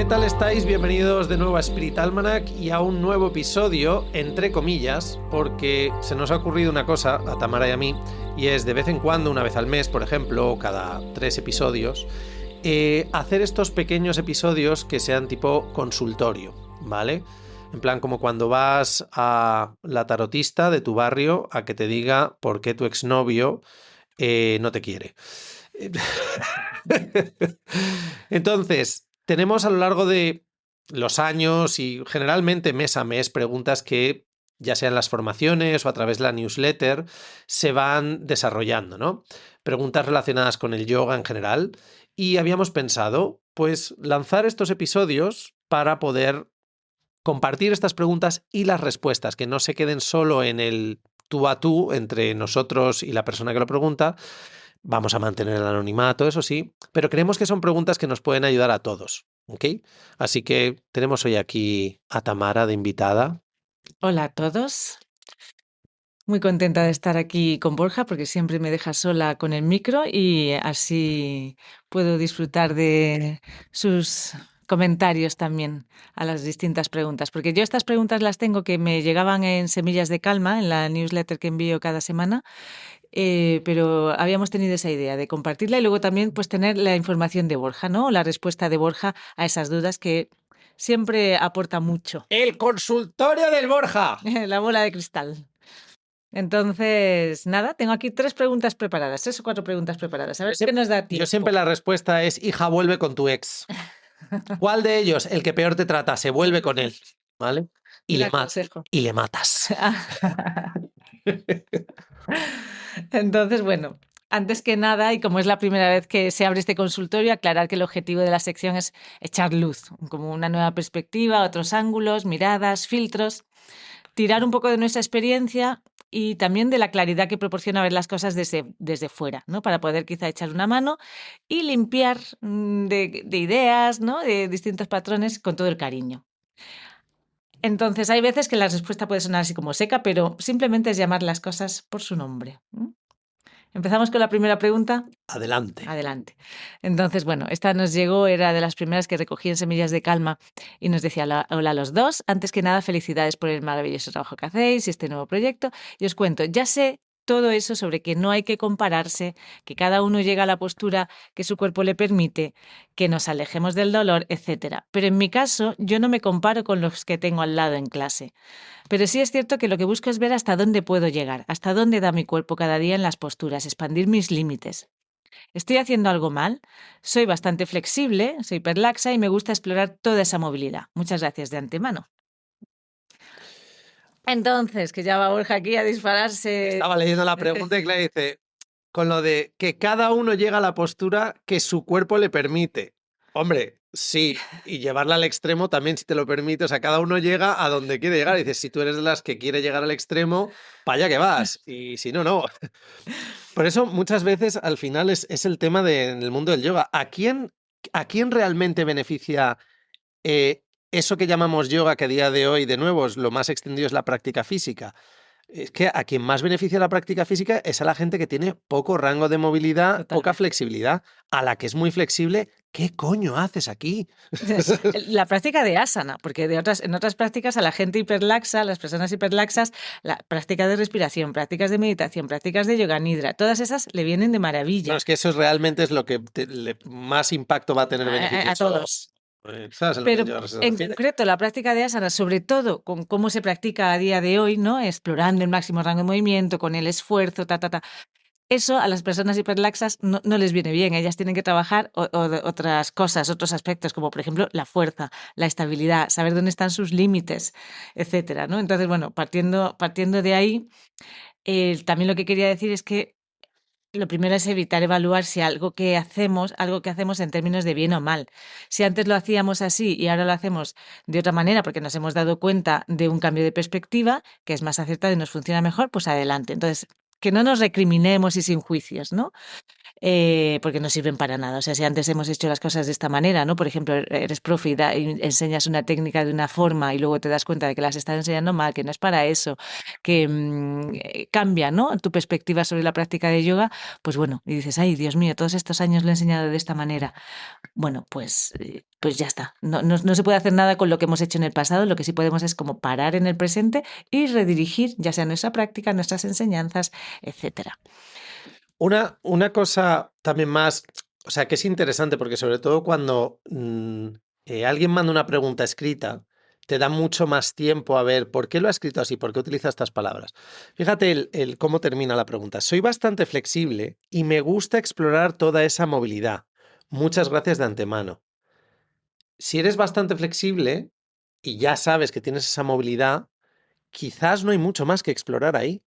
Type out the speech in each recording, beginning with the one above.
¿Qué tal estáis? Bienvenidos de nuevo a Spirit Almanac y a un nuevo episodio, entre comillas, porque se nos ha ocurrido una cosa a Tamara y a mí, y es de vez en cuando, una vez al mes, por ejemplo, o cada 3 episodios, hacer estos pequeños episodios que sean tipo consultorio, ¿vale? En plan, como cuando vas a la tarotista de tu barrio a que te diga por qué tu exnovio no te quiere. Entonces, tenemos a lo largo de los años y generalmente mes a mes preguntas que, ya sean las formaciones o a través de la newsletter, se van desarrollando, ¿no? Preguntas relacionadas con el yoga en general. Y habíamos pensado, pues, lanzar estos episodios para poder compartir estas preguntas y las respuestas, que no se queden solo en el tú a tú entre nosotros y la persona que lo pregunta. Vamos a mantener el anonimato, eso sí, pero creemos que son preguntas que nos pueden ayudar a todos, ¿ok? Así que tenemos hoy aquí a Tamara de invitada. Hola a todos. Muy contenta de estar aquí con Borja porque siempre me deja sola con el micro y así puedo disfrutar de sus comentarios también a las distintas preguntas. Porque yo estas preguntas las tengo que me llegaban en Semillas de Calma, en la newsletter que envío cada semana, pero habíamos tenido esa idea de compartirla y luego también pues tener la información de Borja, ¿no? La respuesta de Borja a esas dudas que siempre aporta mucho. ¡El consultorio del Borja! La bola de cristal. Entonces, nada, tengo aquí 3 preguntas preparadas, 3 o 4 preguntas preparadas. A ver qué nos da Yo tiempo. siempre la respuesta es, hija, vuelve con tu ex. ¿Cuál de ellos? El que peor te trata, se vuelve con él, ¿vale? Y Un le aconsejo. matas. Entonces, bueno, antes que nada, y como es la primera vez que se abre este consultorio, aclarar que el objetivo de la sección es echar luz, como una nueva perspectiva, otros ángulos, miradas, filtros, tirar un poco de nuestra experiencia y también de la claridad que proporciona ver las cosas desde fuera, ¿no? Para poder quizá echar una mano y limpiar de ideas, ¿no? De distintos patrones con todo el cariño. Entonces, hay veces que la respuesta puede sonar así como seca, pero simplemente es llamar las cosas por su nombre. ¿Empezamos con la primera pregunta? Adelante. Adelante. Entonces, bueno, esta nos llegó, era de las primeras que recogí en Semillas de Calma y nos decía, hola a los dos, antes que nada, felicidades por el maravilloso trabajo que hacéis y este nuevo proyecto. Y os cuento, ya sé todo eso sobre que no hay que compararse, que cada uno llega a la postura que su cuerpo le permite, que nos alejemos del dolor, etcétera. Pero en mi caso, yo no me comparo con los que tengo al lado en clase. Pero sí es cierto que lo que busco es ver hasta dónde puedo llegar, hasta dónde da mi cuerpo cada día en las posturas, expandir mis límites. ¿Estoy haciendo algo mal? Soy bastante flexible, soy hiperlaxa y me gusta explorar toda esa movilidad. Muchas gracias de antemano. Entonces, que ya va Borja aquí a dispararse. Estaba leyendo la pregunta y claro, dice, con lo de que cada uno llega a la postura que su cuerpo le permite. Hombre, sí, y llevarla al extremo también si te lo permite, o sea, cada uno llega a donde quiere llegar. Dices, si tú eres de las que quiere llegar al extremo, para allá que vas, y si no, no. Por eso muchas veces al final es el tema en el mundo del yoga. ¿A quién realmente beneficia eso que llamamos yoga, que a día de hoy, de nuevo, lo más extendido es la práctica física? Es que a quien más beneficia la práctica física es a la gente que tiene poco rango de movilidad, Totalmente. poca flexibilidad. A la que es muy flexible, ¿qué coño haces aquí? La práctica de asana, porque en otras prácticas a la gente hiperlaxa, a las personas hiperlaxas, la práctica de respiración, prácticas de meditación, prácticas de yoga nidra, todas esas le vienen de maravilla. No, es que eso realmente es lo que más impacto va a tener beneficios. A todos. ¿Sabes? Pero en concreto, la práctica de asana, sobre todo con cómo se practica a día de hoy, ¿no? Explorando el máximo rango de movimiento, con el esfuerzo, eso a las personas hiperlaxas no les viene bien. Ellas tienen que trabajar otras cosas, otros aspectos, como por ejemplo la fuerza, la estabilidad, saber dónde están sus límites, etcétera, ¿no? Entonces, bueno, partiendo de ahí, también lo que quería decir es que lo primero es evitar evaluar si algo que hacemos en términos de bien o mal. Si antes lo hacíamos así y ahora lo hacemos de otra manera porque nos hemos dado cuenta de un cambio de perspectiva, que es más acertado y nos funciona mejor, pues adelante. Entonces, que no nos recriminemos y sin juicios, ¿no? Porque no sirven para nada. O sea, si antes hemos hecho las cosas de esta manera, ¿no? Por ejemplo, eres profe y enseñas una técnica de una forma y luego te das cuenta de que las estás enseñando mal, que no es para eso, que cambia, ¿no? Tu perspectiva sobre la práctica de yoga, pues bueno, y dices, ay, Dios mío, todos estos años lo he enseñado de esta manera. Bueno, pues ya está. No se puede hacer nada con lo que hemos hecho en el pasado. Lo que sí podemos es como parar en el presente y redirigir, ya sea nuestra práctica, nuestras enseñanzas, etcétera. Una cosa también más, o sea, que es interesante porque sobre todo cuando alguien manda una pregunta escrita, te da mucho más tiempo a ver por qué lo ha escrito así, por qué utiliza estas palabras. Fíjate el cómo termina la pregunta. Soy bastante flexible y me gusta explorar toda esa movilidad. Muchas gracias de antemano. Si eres bastante flexible y ya sabes que tienes esa movilidad, quizás no hay mucho más que explorar ahí.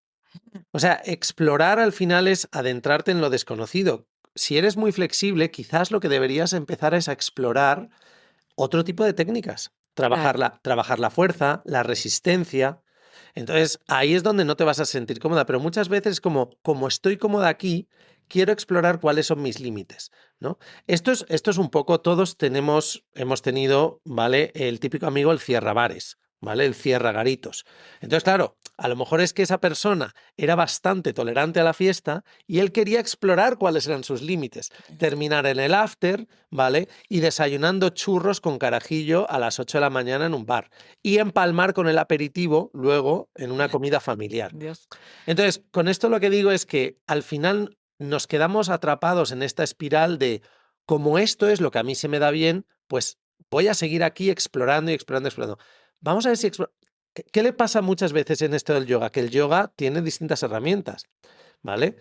O sea, explorar al final es adentrarte en lo desconocido. Si eres muy flexible, quizás lo que deberías empezar es a explorar otro tipo de técnicas. Claro. Trabajar la fuerza, la resistencia. Entonces, ahí es donde no te vas a sentir cómoda, pero muchas veces como estoy cómoda aquí, quiero explorar cuáles son mis límites, ¿no? Esto es un poco, todos hemos tenido, ¿vale? El típico amigo, el cierrabares, ¿vale? El cierra garitos. Entonces, claro, a lo mejor es que esa persona era bastante tolerante a la fiesta y él quería explorar cuáles eran sus límites. Terminar en el after, ¿vale? Y desayunando churros con carajillo a las 8 de la mañana en un bar. Y empalmar con el aperitivo luego en una comida familiar. Dios. Entonces, con esto lo que digo es que al final nos quedamos atrapados en esta espiral de como esto es lo que a mí se me da bien, pues voy a seguir aquí explorando y explorando, explorando. Vamos a ver si ¿Qué le pasa muchas veces en esto del yoga? Que el yoga tiene distintas herramientas, ¿vale?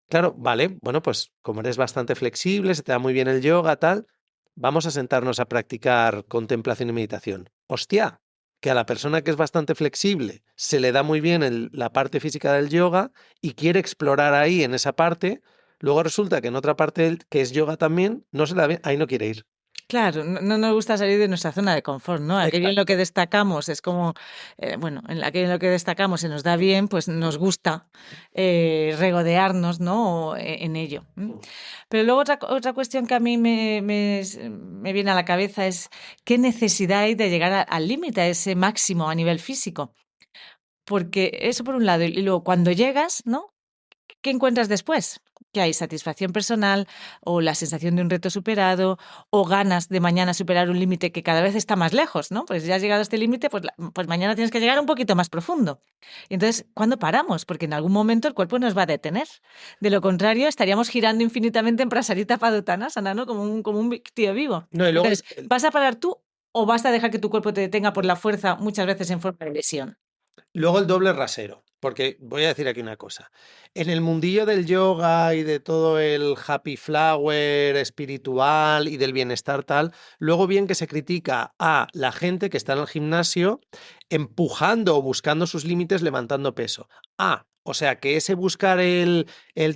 Claro, vale, bueno, pues como eres bastante flexible, se te da muy bien el yoga, tal, vamos a sentarnos a practicar contemplación y meditación. Hostia, que a la persona que es bastante flexible se le da muy bien la parte física del yoga y quiere explorar ahí en esa parte, luego resulta que en otra parte que es yoga también, no se le da bien, ahí no quiere ir. Claro, no nos gusta salir de nuestra zona de confort, ¿no? Aquello en lo que Exacto. destacamos es como, bueno, en aquello en lo que destacamos se nos da bien, pues nos gusta regodearnos, ¿no? En ello. Pero luego otra cuestión que a mí me viene a la cabeza es qué necesidad hay de llegar al límite, a ese máximo a nivel físico. Porque eso por un lado, y luego cuando llegas, ¿no? ¿Qué encuentras después? Que hay satisfacción personal o la sensación de un reto superado o ganas de mañana superar un límite que cada vez está más lejos, ¿no? Pues ya has llegado a este límite, pues mañana tienes que llegar un poquito más profundo. Y entonces, ¿cuándo paramos? Porque en algún momento el cuerpo nos va a detener. De lo contrario, estaríamos girando infinitamente en Prasarita Paduttanasana, ¿no? Como un tío vivo. No, y luego Entonces, ¿vas a parar tú o vas a dejar que tu cuerpo te detenga por la fuerza, muchas veces en forma de lesión? Luego el doble rasero, porque voy a decir aquí una cosa. En el mundillo del yoga y de todo el happy flower espiritual y del bienestar tal, luego bien que se critica a la gente que está en el gimnasio empujando o buscando sus límites levantando peso. O sea que ese buscar el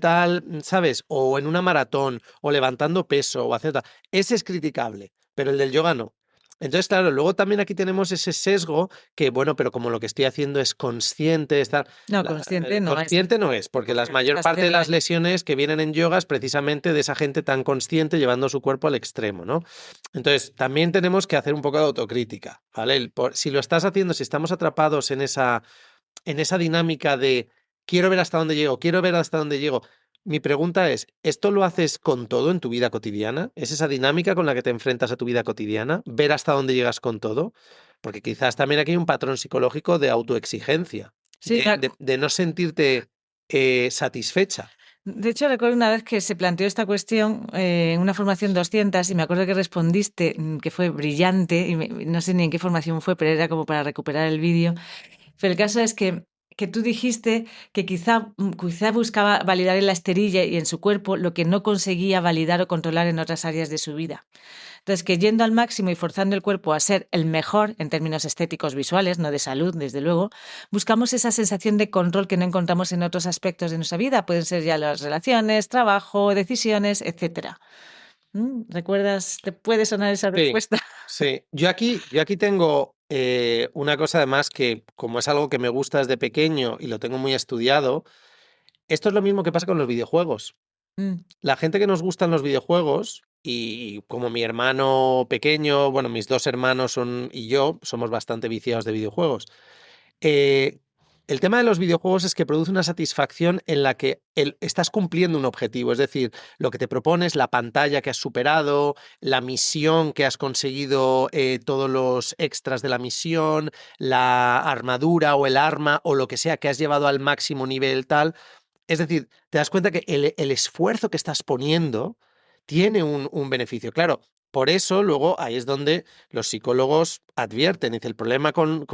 tal, ¿sabes? O en una maratón, o levantando peso, o hacer tal, ese es criticable, pero el del yoga no. Entonces, claro, luego también aquí tenemos ese sesgo que, bueno, pero como lo que estoy haciendo es consciente, No, consciente no es. consciente no es, porque la Porque te mayor estás parte de haciendo las daño. lesiones que vienen en yoga es precisamente de esa gente tan consciente llevando su cuerpo al extremo, ¿no? Entonces, también tenemos que hacer un poco de autocrítica, ¿vale? Si lo estás haciendo, si estamos atrapados en esa dinámica de quiero ver hasta dónde llego, quiero ver hasta dónde llego. Mi pregunta es, ¿esto lo haces con todo en tu vida cotidiana? ¿Es esa dinámica con la que te enfrentas a tu vida cotidiana? ¿Ver hasta dónde llegas con todo? Porque quizás también aquí hay un patrón psicológico de autoexigencia, Sí, de no sentirte satisfecha. de hecho, recuerdo una vez que se planteó esta cuestión en una formación 200 y me acuerdo que respondiste, que fue brillante, y no sé ni en qué formación fue, pero era como para recuperar el vídeo. Pero el caso es que tú dijiste que quizá buscaba validar en la esterilla y en su cuerpo lo que no conseguía validar o controlar en otras áreas de su vida. Entonces, que yendo al máximo y forzando el cuerpo a ser el mejor en términos estéticos visuales, no de salud, desde luego, buscamos esa sensación de control que no encontramos en otros aspectos de nuestra vida. Pueden ser ya las relaciones, trabajo, decisiones, etcétera. ¿Recuerdas? ¿Te puede sonar esa Sí, respuesta? sí. Yo aquí tengo una cosa además que como es algo que me gusta desde pequeño y lo tengo muy estudiado, esto es lo mismo que pasa con los videojuegos. Mm, La gente que nos gustan los videojuegos, y como mi hermano pequeño, bueno, mis dos hermanos y yo somos bastante viciados de videojuegos. eh, el tema de los videojuegos es que produce una satisfacción en la que estás cumpliendo un objetivo, es decir, lo que te propones, la pantalla que has superado, la misión que has conseguido, todos los extras de la misión, la armadura o el arma o lo que sea que has llevado al máximo nivel tal. Es decir, te das cuenta que el esfuerzo que estás poniendo tiene un beneficio. Claro, por eso luego ahí es donde los psicólogos advierten. Dice, el problema con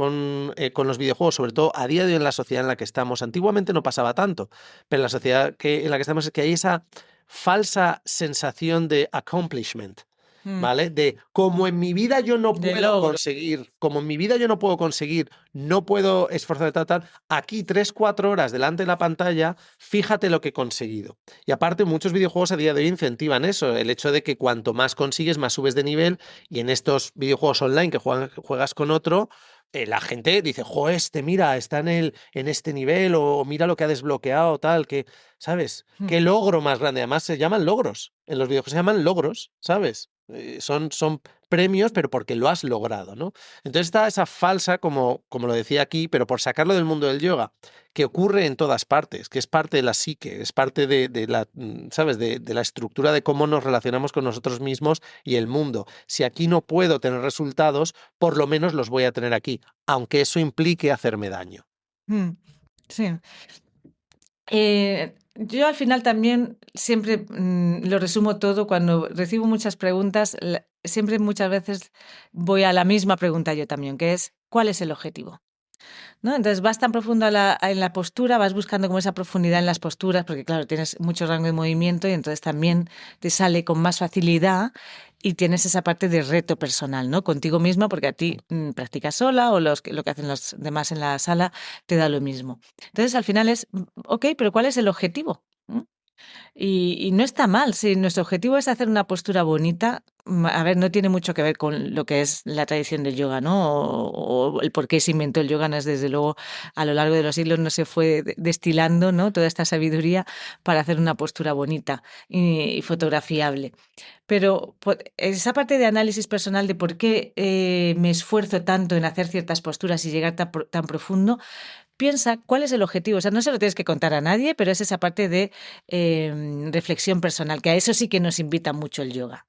los videojuegos, sobre todo a día de hoy en la sociedad en la que estamos, antiguamente no pasaba tanto, pero en la sociedad en la que estamos es que hay esa falsa sensación de accomplishment. mm, ¿Vale? De como en mi vida yo no de puedo logro. conseguir, como en mi vida yo no puedo conseguir, no puedo esforzar tal, aquí 3, 4 horas delante de la pantalla, fíjate lo que he conseguido. Y aparte, muchos videojuegos a día de hoy incentivan eso, el hecho de que cuanto más consigues, más subes de nivel, y en estos videojuegos online que juegas con otro, la gente dice, jo, mira, está en este nivel, o mira lo que ha desbloqueado, tal, que, ¿sabes? Mm, Qué logro más grande. Además, se llaman logros. En los videojuegos se llaman logros, ¿sabes? Son premios, pero porque lo has logrado, ¿no? Entonces está esa falsa, como lo decía aquí, pero por sacarlo del mundo del yoga, que ocurre en todas partes, que es parte de la psique, es parte de la, ¿sabes? De la estructura de cómo nos relacionamos con nosotros mismos y el mundo. Si aquí no puedo tener resultados, por lo menos los voy a tener aquí, aunque eso implique hacerme daño. mm, sí. Yo al final también siempre lo resumo todo cuando recibo muchas preguntas, siempre muchas veces voy a la misma pregunta yo también, que es ¿cuál es el objetivo? ¿No? Entonces vas tan profundo en la postura, vas buscando como esa profundidad en las posturas, porque claro, tienes mucho rango de movimiento y entonces también te sale con más facilidad y tienes esa parte de reto personal, ¿no? Contigo misma, porque a ti practicas sola o lo que hacen los demás en la sala te da lo mismo. Entonces al final es, ok, pero ¿cuál es el objetivo? ¿Mm? Y no está mal, si nuestro objetivo es hacer una postura bonita, a ver, no tiene mucho que ver con lo que es la tradición del yoga, ¿no? O el por qué se inventó el yoga, no es desde luego a lo largo de los siglos no se fue destilando, ¿no? Toda esta sabiduría para hacer una postura bonita y fotografiable. Pero esa parte de análisis personal de por qué me esfuerzo tanto en hacer ciertas posturas y llegar tan profundo, piensa cuál es el objetivo. O sea, no se lo tienes que contar a nadie, pero es esa parte de reflexión personal, que a eso sí que nos invita mucho el yoga.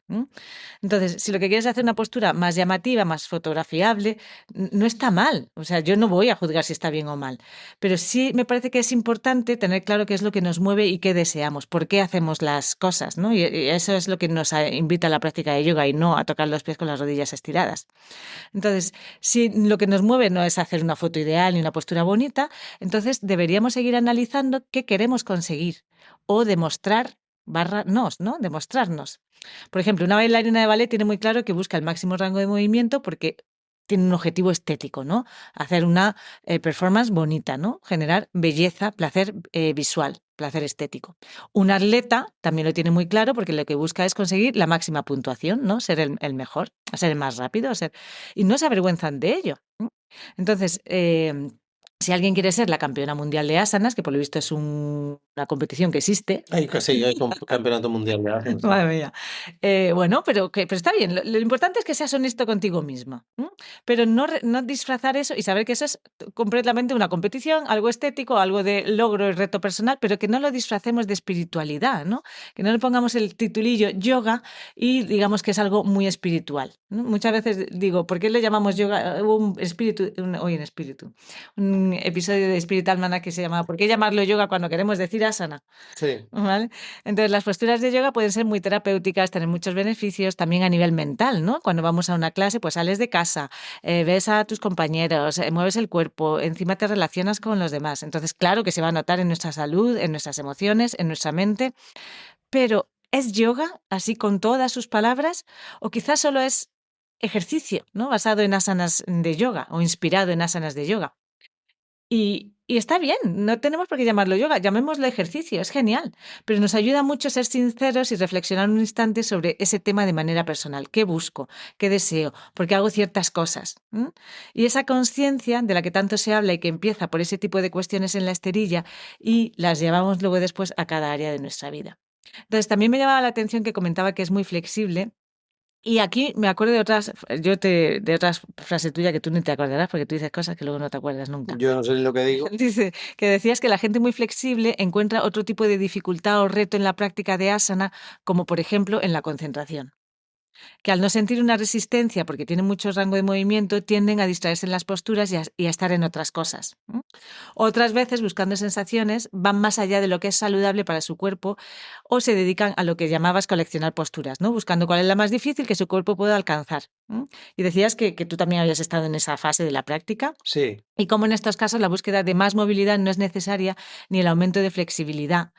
Entonces, si lo que quieres es hacer una postura más llamativa, más fotografiable, no está mal. O sea, yo no voy a juzgar si está bien o mal. Pero sí me parece que es importante tener claro qué es lo que nos mueve y qué deseamos, por qué hacemos las cosas, ¿no? Y eso es lo que nos invita a la práctica de yoga y no a tocar los pies con las rodillas estiradas. Entonces, si lo que nos mueve no es hacer una foto ideal ni una postura bonita, entonces deberíamos seguir analizando qué queremos conseguir o demostrar barra nos, ¿no? Demostrarnos. Por ejemplo, una bailarina de ballet tiene muy claro que busca el máximo rango de movimiento porque tiene un objetivo estético, ¿no? Hacer una performance bonita, ¿no? Generar belleza, placer visual, placer estético. Un atleta también lo tiene muy claro porque lo que busca es conseguir la máxima puntuación, ¿no? Ser el mejor, ser el más rápido, y no se avergüenzan de ello. Entonces, si alguien quiere ser la campeona mundial de asanas, que por lo visto es una competición que existe. Hay casi hay campeonato mundial de Athens. Madre mía. Bueno, pero está bien. Lo importante es que seas honesto contigo mismo. Pero no disfrazar eso y saber que eso es completamente una competición, algo estético, algo de logro y reto personal, pero que no lo disfracemos de espiritualidad, ¿no? Que no le pongamos el titulillo yoga y digamos que es algo muy espiritual, ¿no? Muchas veces digo, ¿por qué le llamamos yoga? Hubo un episodio de Spirit Almanac que se llamaba ¿por qué llamarlo yoga cuando queremos decir asana? Sí. ¿Vale? Entonces, las posturas de yoga pueden ser muy terapéuticas, tener muchos beneficios también a nivel mental, ¿no? Cuando vamos a una clase, pues sales de casa, ves a tus compañeros, mueves el cuerpo, encima te relacionas con los demás. Entonces, claro que se va a notar en nuestra salud, en nuestras emociones, en nuestra mente, pero ¿es yoga así con todas sus palabras? ¿O quizás solo es ejercicio, ¿no? Basado en asanas de yoga o inspirado en asanas de yoga. Y está bien, no tenemos por qué llamarlo yoga, llamémoslo ejercicio, es genial, pero nos ayuda mucho a ser sinceros y reflexionar un instante sobre ese tema de manera personal. ¿Qué busco? ¿Qué deseo? ¿Por qué hago ciertas cosas? ¿Mm? Y esa conciencia de la que tanto se habla y que empieza por ese tipo de cuestiones en la esterilla y las llevamos luego después a cada área de nuestra vida. Entonces, también me llamaba la atención que comentaba que es muy flexible y aquí me acuerdo de otras frases tuyas que tú ni te acordarás porque tú dices cosas que luego no te acuerdas nunca. Yo no sé ni lo que digo. Dice que decías que la gente muy flexible encuentra otro tipo de dificultad o reto en la práctica de asana, como por ejemplo en la concentración, que al no sentir una resistencia porque tienen mucho rango de movimiento, tienden a distraerse en las posturas y a estar en otras cosas. Otras veces, buscando sensaciones, van más allá de lo que es saludable para su cuerpo o se dedican a lo que llamabas coleccionar posturas, ¿no? Buscando cuál es la más difícil que su cuerpo pueda alcanzar. Y decías que tú también habías estado en esa fase de la práctica. Sí, Y como en estos casos la búsqueda de más movilidad no es necesaria ni el aumento de flexibilidad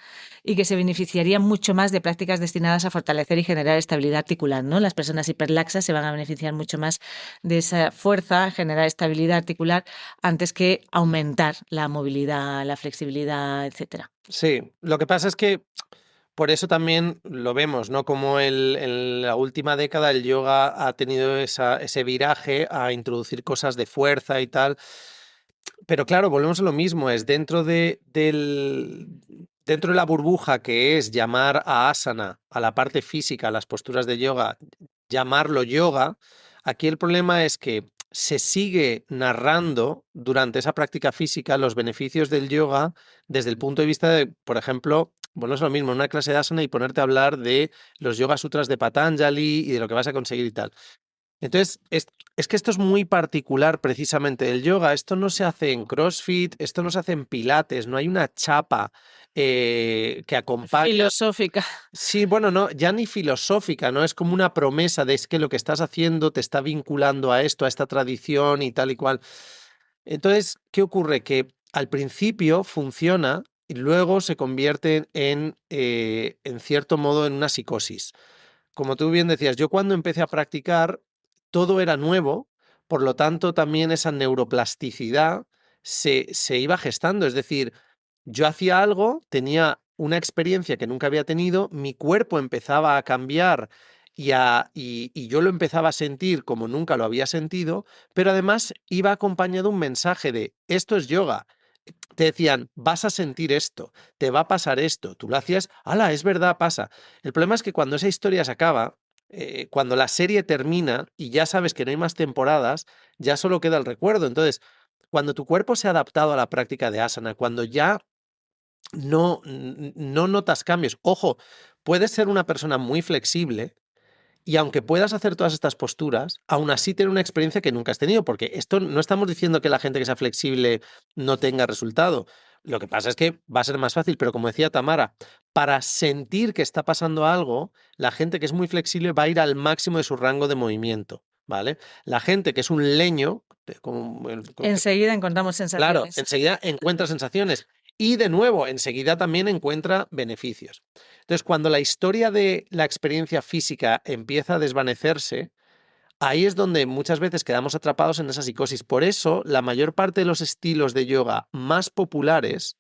y que se beneficiarían mucho más de prácticas destinadas a fortalecer y generar estabilidad articular, ¿no? Las personas hiperlaxas se van a beneficiar mucho más de esa fuerza, generar estabilidad articular antes que aumentar la movilidad, la flexibilidad, etcétera. sí. Lo que pasa es que por eso también lo vemos, ¿no? Como en la última década el yoga ha tenido ese viraje a introducir cosas de fuerza y tal. Pero claro, volvemos a lo mismo, es dentro de la burbuja que es llamar a asana, a la parte física, a las posturas de yoga, llamarlo yoga. Aquí el problema es que se sigue narrando durante esa práctica física los beneficios del yoga desde el punto de vista de, por ejemplo, bueno, es lo mismo, una clase de asana y ponerte a hablar de los Yoga Sutras de Patanjali y de lo que vas a conseguir y tal. Entonces, es que esto es muy particular precisamente del yoga. Esto no se hace en CrossFit, esto no se hace en Pilates, no hay una chapa que acompaña. Filosófica. Sí, bueno, no, ya ni filosófica, ¿no? Es como una promesa de es que lo que estás haciendo te está vinculando a esto, a esta tradición y tal y cual. Entonces, ¿qué ocurre? Que al principio funciona y luego se convierte en cierto modo, en una psicosis. Como tú bien decías, yo cuando empecé a practicar, todo era nuevo, por lo tanto, también esa neuroplasticidad se iba gestando. Es decir, yo hacía algo, tenía una experiencia que nunca había tenido, mi cuerpo empezaba a cambiar y yo lo empezaba a sentir como nunca lo había sentido, pero además iba acompañado un mensaje de esto es yoga. Te decían, vas a sentir esto, te va a pasar esto. Tú lo hacías, ¡hala! Es verdad, pasa. El problema es que cuando esa historia se acaba, cuando la serie termina y ya sabes que no hay más temporadas, ya solo queda el recuerdo. Entonces, cuando tu cuerpo se ha adaptado a la práctica de asana, cuando ya no notas cambios, ojo, puedes ser una persona muy flexible y aunque puedas hacer todas estas posturas, aún así tener una experiencia que nunca has tenido, porque esto no estamos diciendo que la gente que sea flexible no tenga resultado. Lo que pasa es que va a ser más fácil, pero como decía Tamara, para sentir que está pasando algo, la gente que es muy flexible va a ir al máximo de su rango de movimiento, ¿vale? La gente que es un leño, Enseguida encontramos claro, sensaciones. enseguida encuentra sensaciones y de nuevo, enseguida también encuentra beneficios. Entonces, cuando la historia de la experiencia física empieza a desvanecerse, ahí es donde muchas veces quedamos atrapados en esa psicosis. Por eso, la mayor parte de los estilos de yoga más populares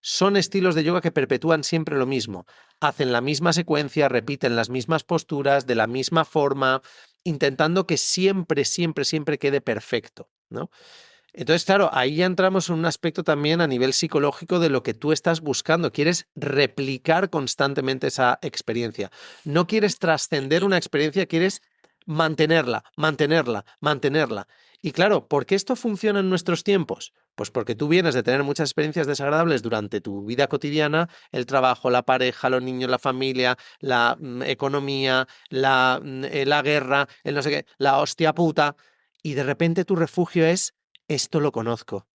son estilos de yoga que perpetúan siempre lo mismo. Hacen la misma secuencia, repiten las mismas posturas, de la misma forma, intentando que siempre, siempre, siempre quede perfecto, ¿no? Entonces, claro, ahí ya entramos en un aspecto también a nivel psicológico de lo que tú estás buscando. Quieres replicar constantemente esa experiencia. No quieres trascender una experiencia, quieres mantenerla, mantenerla, mantenerla. Y claro, ¿por qué esto funciona en nuestros tiempos? Pues porque tú vienes de tener muchas experiencias desagradables durante tu vida cotidiana, el trabajo, la pareja, los niños, la familia, la economía, la guerra, el no sé qué, la hostia puta, y de repente tu refugio es esto lo conozco.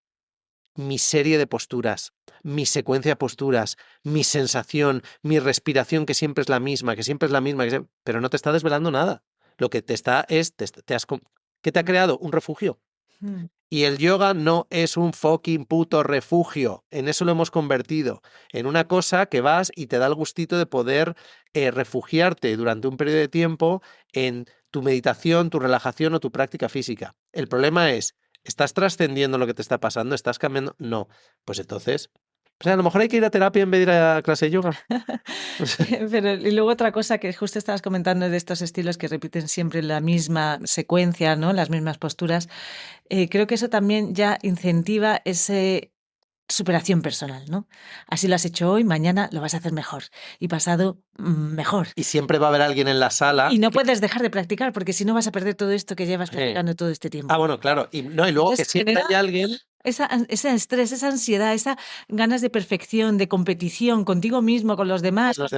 Mi serie de posturas, mi secuencia de posturas, mi sensación, mi respiración que siempre es la misma, que siempre es la misma, pero no te está desvelando nada. Lo que te está es, ¿qué te ha creado? Un refugio. Mm. Y el yoga no es un fucking puto refugio. En eso lo hemos convertido. En una cosa que vas y te da el gustito de poder refugiarte durante un periodo de tiempo en tu meditación, tu relajación o tu práctica física. El problema es, ¿Estás trascendiendo lo que te está pasando? ¿Estás cambiando? No. Pues entonces, o sea, a lo mejor hay que ir a terapia en vez de ir a clase de yoga. Pero, y luego otra cosa que justo estabas comentando de estos estilos que repiten siempre la misma secuencia, ¿no? Las mismas posturas. Creo que eso también ya incentiva ese superación personal, ¿no? Así lo has hecho hoy, mañana lo vas a hacer mejor y pasado mejor. Y siempre va a haber alguien en la sala Y no que... puedes dejar de practicar porque si no vas a perder todo esto que llevas practicando todo este tiempo. bueno, claro. Y, no, y luego que Entonces siempre genera hay alguien... ese estrés, esa ansiedad, esa ganas de perfección, de competición contigo mismo, con los demás. Con los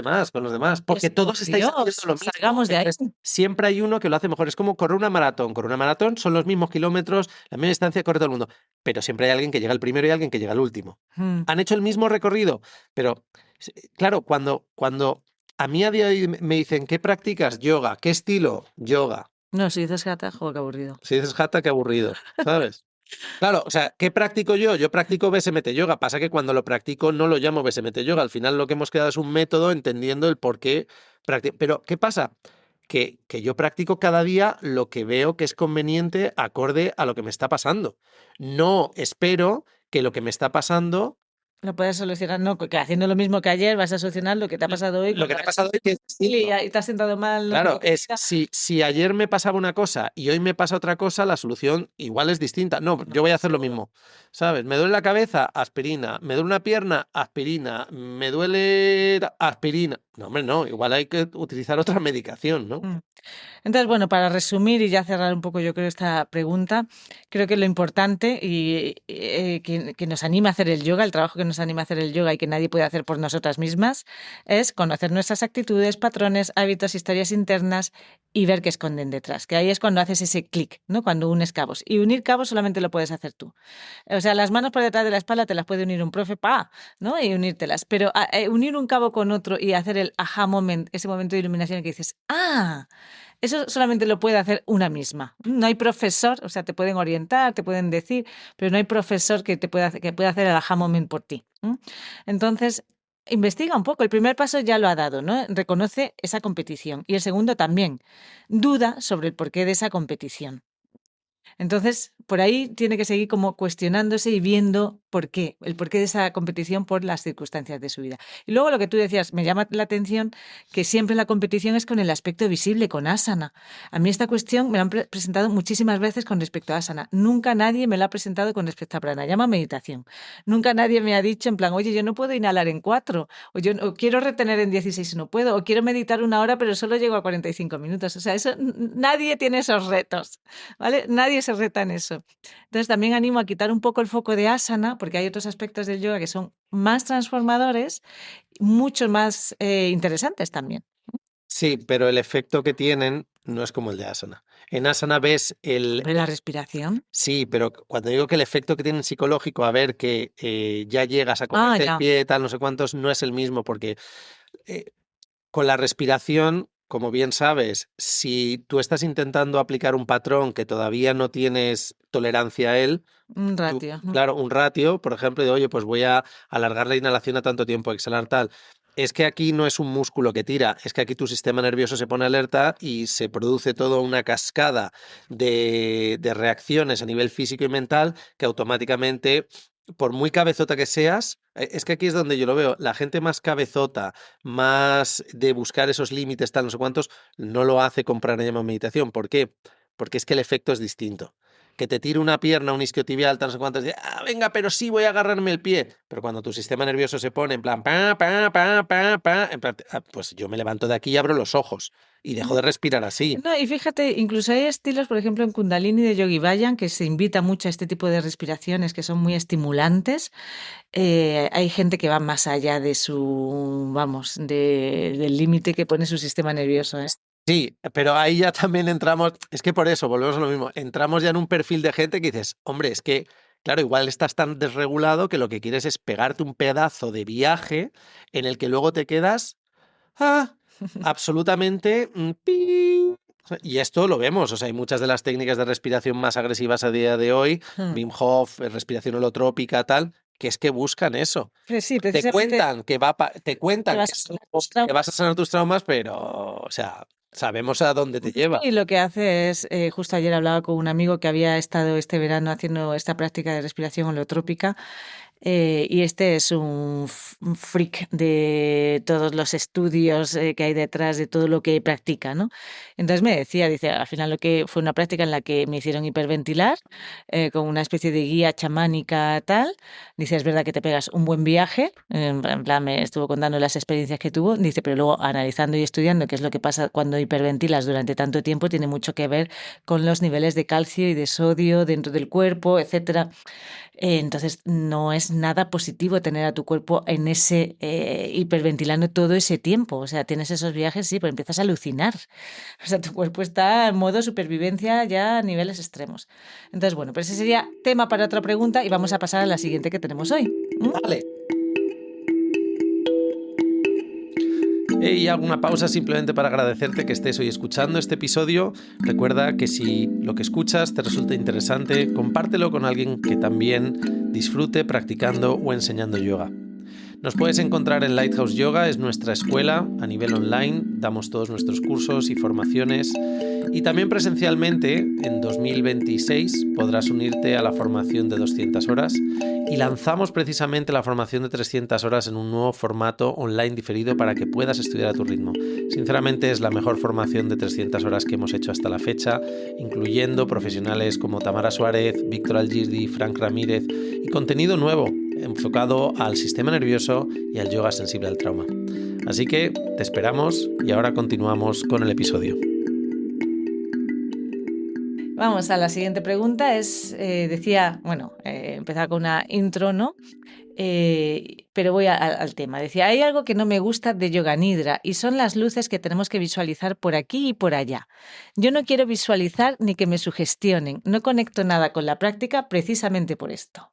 demás, Y porque es como, todos estáis haciendo Dios, lo mismo. salgamos de ahí. Entonces, siempre hay uno que lo hace mejor. Es como correr una maratón. Correr una maratón son los mismos kilómetros, la misma distancia, corre todo el mundo. Pero siempre hay alguien que llega al primero y alguien que llega al último. Mm. Han hecho el mismo recorrido, pero claro, cuando a mí a día de hoy me dicen, ¿qué practicas? Yoga. ¿Qué estilo? Yoga. No, si dices gata, jo, qué aburrido. Si dices jata, qué aburrido, ¿sabes? Claro, o sea, ¿qué practico yo? Yo practico BSMT Yoga. Pasa que cuando lo practico no lo llamo BSMT Yoga. Al final lo que hemos creado es un método entendiendo el por qué practico. Pero, ¿qué pasa? Que yo practico cada día lo que veo que es conveniente acorde a lo que me está pasando. No espero que lo que me está pasando... Lo puedes solucionar, no, que haciendo lo mismo que ayer vas a solucionar lo que te ha pasado hoy. Lo que cuando te ha vas pasado hoy que es distinto. y te has sentado mal, no Claro, tengo es comida. si ayer me pasaba una cosa y hoy me pasa otra cosa, la solución igual es distinta. No, yo voy a hacer lo mismo, ¿sabes? Me duele la cabeza, aspirina. Me duele una pierna, aspirina. Me duele aspirina. No, hombre, no, igual hay que utilizar otra medicación, ¿no? Mm. Entonces, bueno, para resumir y ya cerrar un poco, yo creo, esta pregunta, creo que lo importante y que nos anima a hacer el yoga, el trabajo que nos anima a hacer el yoga y que nadie puede hacer por nosotras mismas, es conocer nuestras actitudes, patrones, hábitos, historias internas y ver qué esconden detrás. Que ahí es cuando haces ese clic, ¿no? Cuando unes cabos. Y unir cabos solamente lo puedes hacer tú. O sea, las manos por detrás de la espalda te las puede unir un profe, ¿no? Y unírtelas. Pero unir un cabo con otro y hacer el aha moment, ese momento de iluminación en que dices, ¡ah! Eso solamente lo puede hacer una misma. No hay profesor, o sea, te pueden orientar, te pueden decir, pero no hay profesor que que pueda hacer el aha moment por ti. Entonces, investiga un poco. El primer paso ya lo ha dado, ¿no? Reconoce esa competición. Y el segundo también. Duda sobre el porqué de esa competición. Entonces, por ahí tiene que seguir como cuestionándose y viendo por qué, el porqué de esa competición por las circunstancias de su vida. Y luego lo que tú decías, me llama la atención que siempre la competición es con el aspecto visible, con asana. A mí esta cuestión me la han presentado muchísimas veces con respecto a asana. Nunca nadie me la ha presentado con respecto a pranayama, meditación. Nunca nadie me ha dicho en plan, oye, yo no puedo inhalar en 4, o yo quiero retener en 16 y no puedo, o quiero meditar 1 hora pero solo llego a 45 minutos. O sea, eso nadie tiene esos retos, ¿vale? Nadie se reta en eso. Entonces también animo a quitar un poco el foco de asana, porque hay otros aspectos del yoga que son más transformadores, mucho más interesantes también. Sí, pero el efecto que tienen no es como el de asana. En asana ves el... Sobre la respiración. Sí, pero cuando digo que el efecto que tienen psicológico, a ver que ya llegas a Ah, comerte el ya. pie, tal, no sé cuántos, no es el mismo, porque eh, con la respiración, como bien sabes, si tú estás intentando aplicar un patrón que todavía no tienes tolerancia a él, Un tú, ratio. claro, un ratio, por ejemplo, de oye, pues voy a alargar la inhalación a tanto tiempo, exhalar tal. Es que aquí no es un músculo que tira, es que aquí tu sistema nervioso se pone alerta y se produce toda una cascada de reacciones a nivel físico y mental que automáticamente, por muy cabezota que seas, es que aquí es donde yo lo veo, la gente más cabezota, más de buscar esos límites, tal, no sé cuántos, no lo hace con pranayama o meditación. ¿Por qué? Porque es que el efecto es distinto. Que te tire una pierna, un isquiotibial, tal, no sé cuántos, venga, pero sí voy a agarrarme el pie. Pero cuando tu sistema nervioso se pone en plan, en plan, pues yo me levanto de aquí y abro los ojos y dejo de respirar así. No, y fíjate, incluso hay estilos, por ejemplo, en Kundalini de Yogi Bayan, que se invita mucho a este tipo de respiraciones que son muy estimulantes. Hay gente que va más allá de su, vamos, del límite que pone su sistema nervioso, ¿eh? Sí, pero ahí ya también entramos, es que por eso, volvemos a lo mismo, entramos ya en un perfil de gente que dices, hombre, es que, claro, igual estás tan desregulado que lo que quieres es pegarte un pedazo de viaje en el que luego te quedas absolutamente y esto lo vemos, o sea, hay muchas de las técnicas de respiración más agresivas a día de hoy, Hmm. Wim Hof, respiración holotrópica, tal, que es que buscan eso. Sí, Te precisamente cuentan que te te cuentan vas a sanar tus que vas a traumas. sanar tus traumas, pero, o sea, sabemos a dónde te lleva. Y lo que hace es, justo ayer hablaba con un amigo que había estado este verano haciendo esta práctica de respiración holotrópica. Y este es un freak de todos los estudios que hay detrás de todo lo que practica, ¿no? Entonces me decía, dice, al final lo que fue una práctica en la que me hicieron hiperventilar con una especie de guía chamánica tal. Dice, es verdad que te pegas un buen viaje, en plan me estuvo contando las experiencias que tuvo, dice, pero luego analizando y estudiando qué es lo que pasa cuando hiperventilas durante tanto tiempo, tiene mucho que ver con los niveles de calcio y de sodio dentro del cuerpo, etcétera. Entonces, no es nada positivo tener a tu cuerpo en ese hiperventilando todo ese tiempo. O sea, tienes esos viajes, sí, pero empiezas a alucinar. O sea, tu cuerpo está en modo supervivencia ya a niveles extremos. Entonces, bueno, pues ese sería tema para otra pregunta y vamos a pasar a la siguiente que tenemos hoy. Vale. Y hago una pausa simplemente para agradecerte que estés hoy escuchando este episodio. Recuerda que si lo que escuchas te resulta interesante, compártelo con alguien que también disfrute practicando o enseñando yoga. Nos puedes encontrar en Lighthouse Yoga, es nuestra escuela a nivel online, damos todos nuestros cursos y formaciones. Y también presencialmente, en 2026, podrás unirte a la formación de 200 horas y lanzamos precisamente la formación de 300 horas en un nuevo formato online diferido para que puedas estudiar a tu ritmo. Sinceramente es la mejor formación de 300 horas que hemos hecho hasta la fecha, incluyendo profesionales como Tamara Suárez, Víctor Algirdi, Frank Ramírez y contenido nuevo enfocado al sistema nervioso y al yoga sensible al trauma. Así que te esperamos y ahora continuamos con el episodio. Vamos a la siguiente pregunta. Decía, bueno, empezaba con una intro, ¿no? Pero voy al tema. Decía, hay algo que no me gusta de Yoga Nidra y son las luces que tenemos que visualizar por aquí y por allá. Yo no quiero visualizar ni que me sugestionen. No conecto nada con la práctica precisamente por esto.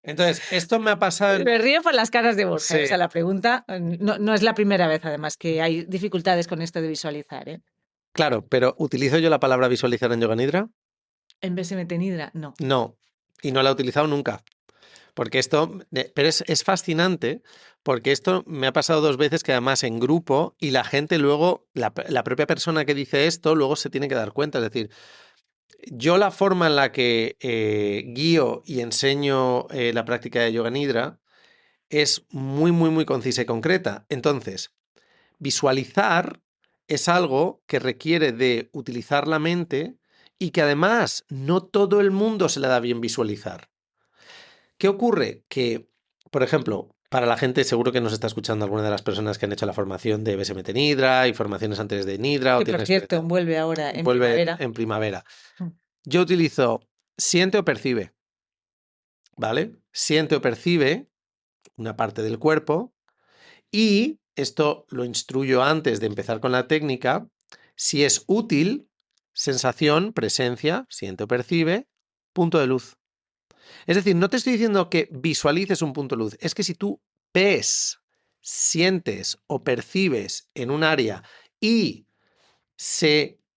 Entonces, esto me ha pasado... Me río por las caras de Borja. Sí. O sea, la pregunta no es la primera vez, además, que hay dificultades con esto de visualizar, ¿eh? Claro, pero ¿utilizo yo la palabra visualizar en Yoga Nidra? En BSMT Nidra, no. No, y no la he utilizado nunca. Porque esto, pero es fascinante, porque esto me ha pasado 2 veces que además en grupo y la gente luego, la propia persona que dice esto, luego se tiene que dar cuenta. Es decir, yo la forma en la que guío y enseño la práctica de Yoga Nidra es muy, muy, muy concisa y concreta. Entonces, visualizar es algo que requiere de utilizar la mente y que además no todo el mundo se le da bien visualizar. ¿Qué ocurre? Que, por ejemplo, para la gente, seguro que nos está escuchando alguna de las personas que han hecho la formación de BSMT Nidra y formaciones antes de Nidra. Que, por cierto, vuelve ahora en primavera. En primavera. Yo utilizo siente o percibe, ¿vale? Siente o percibe una parte del cuerpo y esto lo instruyo antes de empezar con la técnica. Si es útil, sensación, presencia, siente o percibe, punto de luz. Es decir, no te estoy diciendo que visualices un punto de luz, es que si tú ves, sientes o percibes en un área y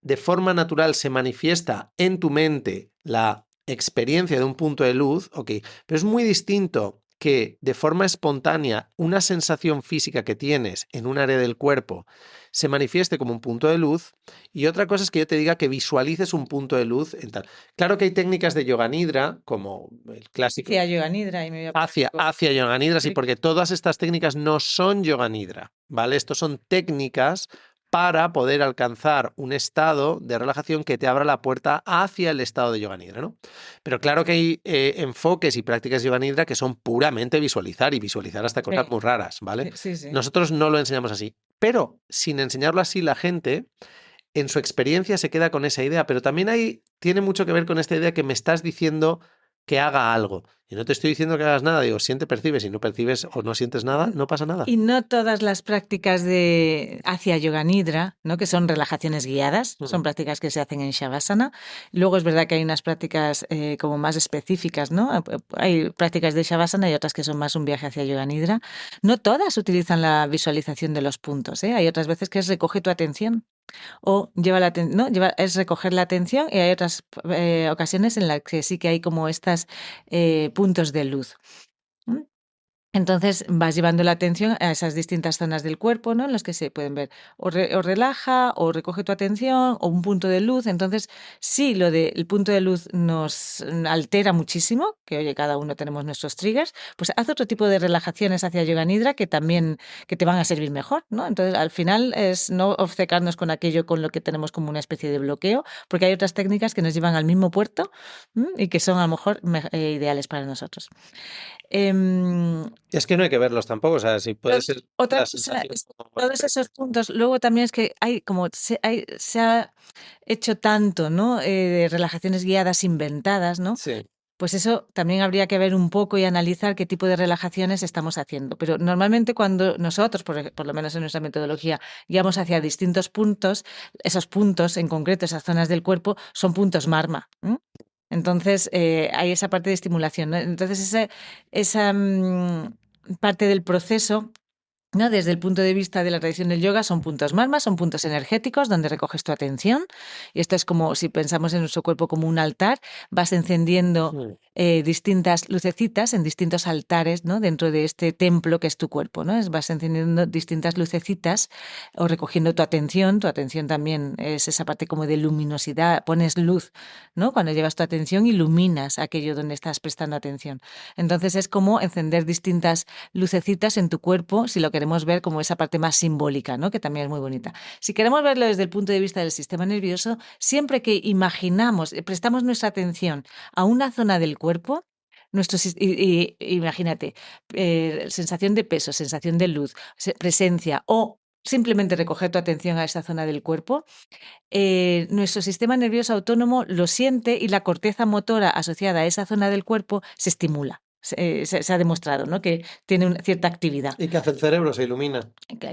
de forma natural se manifiesta en tu mente la experiencia de un punto de luz, ok, pero es muy distinto que de forma espontánea una sensación física que tienes en un área del cuerpo se manifieste como un punto de luz y otra cosa es que yo te diga que visualices un punto de luz en tal. Claro que hay técnicas de Yoga Nidra, como el clásico. Hacia Yoga Nidra y me voy a hacia Yoga Nidra, sí, porque todas estas técnicas no son Yoga Nidra, ¿vale? Estos son técnicas para poder alcanzar un estado de relajación que te abra la puerta hacia el estado de Yoga Nidra, ¿no? Pero claro que hay enfoques y prácticas de Yoga Nidra que son puramente visualizar y visualizar hasta cosas muy raras, ¿vale? Sí, sí. Nosotros no lo enseñamos así, pero sin enseñarlo así la gente en su experiencia se queda con esa idea, pero también tiene mucho que ver con esta idea que me estás diciendo que haga algo. Y no te estoy diciendo que hagas nada, digo, siente, percibes, si no percibes o no sientes nada, no pasa nada. Y no todas las prácticas de hacia Yoga Nidra, ¿no? Que son relajaciones guiadas, son prácticas que se hacen en Shavasana. Luego es verdad que hay unas prácticas como más específicas, ¿no? Hay prácticas de Shavasana y otras que son más un viaje hacia Yoga Nidra. No todas utilizan la visualización de los puntos, ¿eh? Hay otras veces que es recoge tu atención. O es recoger la atención y hay otras ocasiones en las que sí que hay como estos puntos de luz. Entonces vas llevando la atención a esas distintas zonas del cuerpo, ¿no? En las que se pueden ver o relaja o recoge tu atención o un punto de luz. Entonces, sí, lo del punto de luz nos altera muchísimo, que oye, cada uno tenemos nuestros triggers, pues haz otro tipo de relajaciones hacia Yoga Nidra que también que te van a servir mejor, ¿no? Entonces, al final es no obcecarnos con aquello con lo que tenemos como una especie de bloqueo, porque hay otras técnicas que nos llevan al mismo puerto y que son a lo mejor ideales para nosotros. Em, Es que no hay que verlos tampoco, o sea, si puede entonces, ser otra la cosa sensación es como todos esos puntos. Luego también es que hay como se ha hecho tanto, ¿no? De relajaciones guiadas inventadas, ¿no? Sí. Pues eso también habría que ver un poco y analizar qué tipo de relajaciones estamos haciendo. Pero normalmente cuando nosotros, por lo menos en nuestra metodología, guiamos hacia distintos puntos, esos puntos en concreto, esas zonas del cuerpo, son puntos marma. Entonces, hay esa parte de estimulación, ¿no? Entonces, esa parte del proceso, ¿no? Desde el punto de vista de la tradición del yoga, son puntos marma, son puntos energéticos donde recoges tu atención. Y esto es como si pensamos en nuestro cuerpo como un altar, vas encendiendo Mm. distintas lucecitas en distintos altares, ¿no? Dentro de este templo que es tu cuerpo, ¿no? Vas encendiendo distintas lucecitas o recogiendo tu atención. Tu atención también es esa parte como de luminosidad, pones luz, ¿no? Cuando llevas tu atención, iluminas aquello donde estás prestando atención. Entonces es como encender distintas lucecitas en tu cuerpo, si lo queremos ver como esa parte más simbólica, ¿no? Que también es muy bonita. Si queremos verlo desde el punto de vista del sistema nervioso, siempre que imaginamos, prestamos nuestra atención a una zona del cuerpo, imagínate, sensación de peso, sensación de luz, presencia o simplemente recoger tu atención a esa zona del cuerpo, nuestro sistema nervioso autónomo lo siente y la corteza motora asociada a esa zona del cuerpo se estimula. Se ha demostrado, ¿no? Que tiene una cierta actividad. ¿Y qué hace el cerebro? Se ilumina.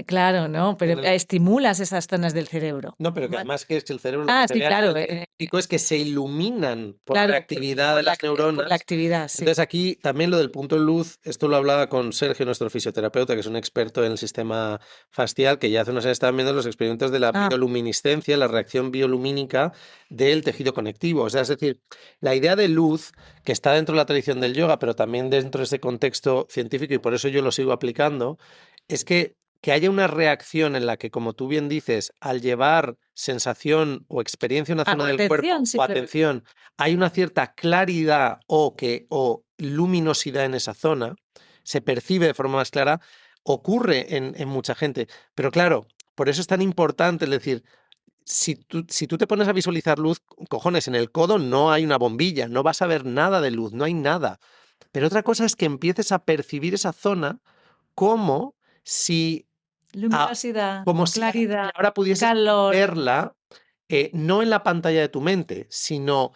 Claro, ¿no? Pero Entonces, estimulas esas zonas del cerebro. no, pero que ¿Vale? además que es que el cerebro lo que se Sí, ve a claro, nivel científico es que se iluminan por la claro, actividad de las por la neuronas. actividad, sí. Entonces aquí también lo del punto de luz, esto lo hablaba con Sergio, nuestro fisioterapeuta, que es un experto en el sistema facial, que ya hace unos años estaban viendo los experimentos de la Ah, bioluminiscencia, la reacción biolumínica del tejido conectivo. O sea, es decir, la idea de luz que está dentro de la tradición del yoga, pero también dentro de ese contexto científico, y por eso yo lo sigo aplicando, es que haya una reacción en la que, como tú bien dices, al llevar sensación o experiencia a una zona del atención, cuerpo o simplemente. atención, hay una cierta claridad o luminosidad en esa zona, se percibe de forma más clara, ocurre en mucha gente. Pero claro, por eso es tan importante, es decir, si tú te pones a visualizar luz, cojones, en el codo no hay una bombilla, no vas a ver nada de luz, no hay nada. Pero otra cosa es que empieces a percibir esa zona como si Luminosidad, como si claridad, ahora pudieses calor. verla, no en la pantalla de tu mente, sino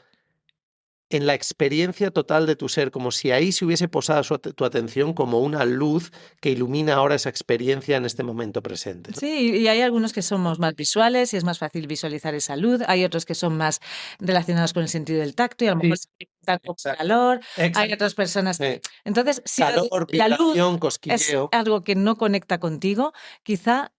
en la experiencia total de tu ser, como si ahí se hubiese posado tu atención como una luz que ilumina ahora esa experiencia en este momento presente, ¿no? Sí, y hay algunos que somos más visuales y es más fácil visualizar esa luz. Hay otros que son más relacionados con el sentido del tacto y a lo mejor Sí, se experimentan como exacto, calor. Hay exacto. otras personas. Entonces, si Calor, la luz vibración, es cosquilleo. algo que no conecta contigo, quizá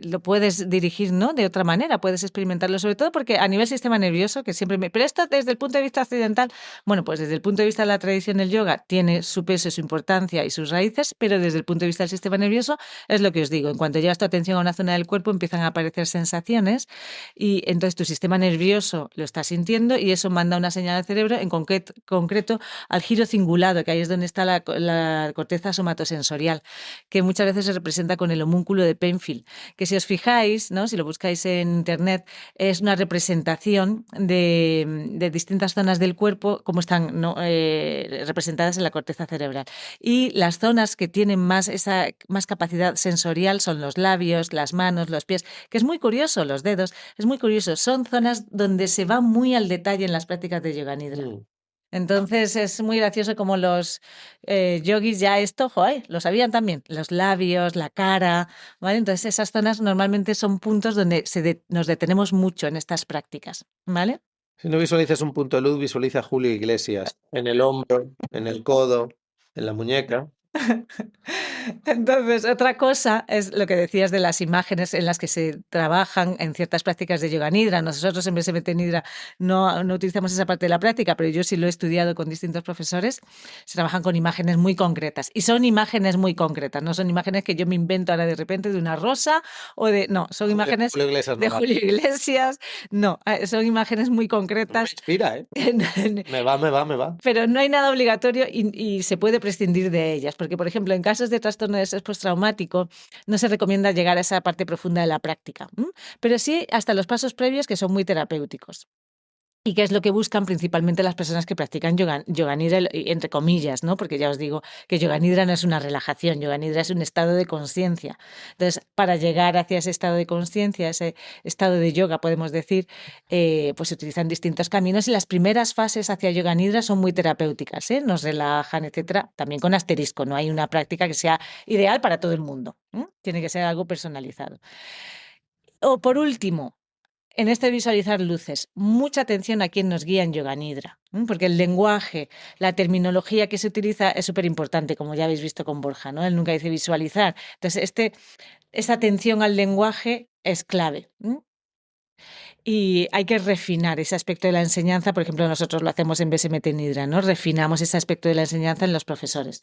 lo puedes dirigir, ¿no? De otra manera, puedes experimentarlo, sobre todo porque a nivel sistema nervioso, que siempre me... Pero esto desde el punto de vista occidental, bueno, pues desde el punto de vista de la tradición del yoga tiene su peso, su importancia y sus raíces, pero desde el punto de vista del sistema nervioso es lo que os digo. En cuanto llevas tu atención a una zona del cuerpo, empiezan a aparecer sensaciones y entonces tu sistema nervioso lo está sintiendo y eso manda una señal al cerebro, en concreto al giro cingulado, que ahí es donde está la corteza somatosensorial, que muchas veces se representa con el homúnculo de Penfield, que si os fijáis, ¿no? Si lo buscáis en internet, es una representación de distintas zonas del cuerpo, como están, ¿no? Representadas en la corteza cerebral. Y las zonas que tienen más capacidad sensorial son los labios, las manos, los pies, que es muy curioso, los dedos, es muy curioso. Son zonas donde se va muy al detalle en las prácticas de Yoga Nidra. Mm. Entonces es muy gracioso como los yogis ya esto, joder, lo sabían también, los labios, la cara, ¿vale? Entonces esas zonas normalmente son puntos donde nos detenemos mucho en estas prácticas, ¿vale? Si no visualizas un punto de luz, visualiza a Julio Iglesias en el hombro, en el codo, en la muñeca. Entonces, otra cosa es lo que decías de las imágenes en las que se trabajan en ciertas prácticas de yoga nidra. Nosotros en BSMT Nidra no utilizamos esa parte de la práctica, pero yo sí lo he estudiado con distintos profesores. Se trabajan con imágenes muy concretas y son imágenes muy concretas, no son imágenes que yo me invento ahora de repente de una rosa o de... No, son imágenes Julio Iglesias de no vale. Julio Iglesias, no, son imágenes muy Me concretas. inspira, ¿eh? Me va. Pero no hay nada obligatorio y se puede prescindir de ellas, porque, por ejemplo, en casos de trastorno de estrés postraumático no se recomienda llegar a esa parte profunda de la práctica, pero sí hasta los pasos previos que son muy terapéuticos. ¿Y qué es lo que buscan principalmente las personas que practican yoga nidra, entre comillas, ¿no? Porque ya os digo que yoga nidra no es una relajación, yoga nidra es un estado de conciencia. Entonces, para llegar hacia ese estado de conciencia, ese estado de yoga, podemos decir, pues se utilizan distintos caminos y las primeras fases hacia yoga nidra son muy terapéuticas, ¿eh? Nos relajan, etcétera, también con asterisco, no hay una práctica que sea ideal para todo el mundo, tiene que ser algo personalizado. O por último, en este visualizar luces, mucha atención a quién nos guía en Yoga Nidra, porque el lenguaje, la terminología que se utiliza es súper importante, como ya habéis visto con Borja, ¿no? Él nunca dice visualizar. Entonces, esta atención al lenguaje es clave. Y hay que refinar ese aspecto de la enseñanza. Por ejemplo, nosotros lo hacemos en BSMT Nidra, ¿no? Refinamos ese aspecto de la enseñanza en los profesores.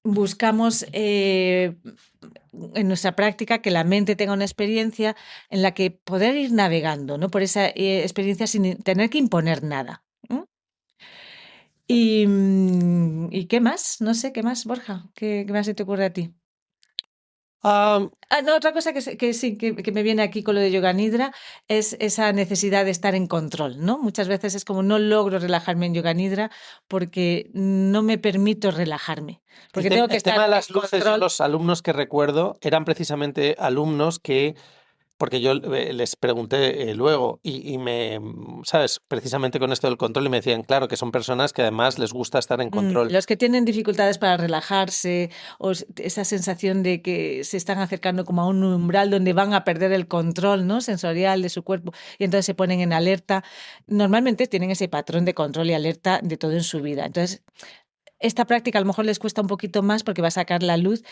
Buscamos en nuestra práctica que la mente tenga una experiencia en la que poder ir navegando, ¿no? Por esa experiencia sin tener que imponer nada. ¿Y qué más? No sé, ¿qué más, Borja? ¿Qué más se te ocurre a ti? No, otra cosa que sí, que me viene aquí con lo de Yoga Nidra es esa necesidad de estar en control, ¿no? Muchas veces es como no logro relajarme en Yoga Nidra porque no me permito relajarme, porque tengo que El tema estar de en las luces, yo control. los alumnos que recuerdo eran precisamente alumnos que, porque yo les pregunté luego y ¿sabes? Precisamente con esto del control y me decían, claro, que son personas que además les gusta estar en control. Los que tienen dificultades para relajarse o esa sensación de que se están acercando como a un umbral donde van a perder el control, ¿no? Sensorial de su cuerpo y entonces se ponen en alerta, normalmente tienen ese patrón de control y alerta de todo en su vida. Entonces, esta práctica a lo mejor les cuesta un poquito más porque va a sacar a la luz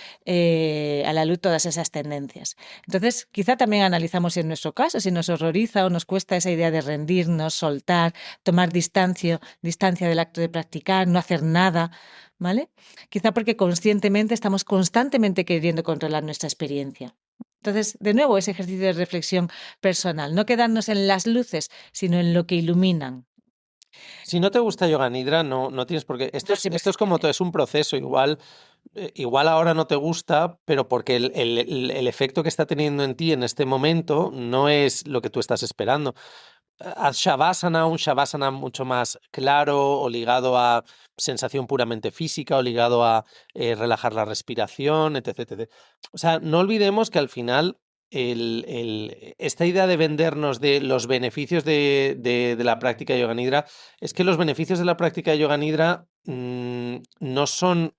todas esas tendencias. Entonces, quizá también analizamos en nuestro caso si nos horroriza o nos cuesta esa idea de rendirnos, soltar, tomar distancia del acto de practicar, no hacer nada, ¿vale? Quizá porque conscientemente estamos constantemente queriendo controlar nuestra experiencia. Entonces, de nuevo, ese ejercicio de reflexión personal, no quedarnos en las luces, sino en lo que iluminan. Si no te gusta Yoga Nidra, no tienes por qué. Esto No es, siempre esto se es como todo, es un proceso. Igual ahora no te gusta, pero porque el efecto que está teniendo en ti en este momento no es lo que tú estás esperando. Haz Shavasana, un Shavasana mucho más claro o ligado a sensación puramente física o ligado a relajar la respiración, etc. O sea, no olvidemos que al final esta idea de vendernos de los beneficios de la práctica de Yoga Nidra es que los beneficios de la práctica de Yoga Nidra no son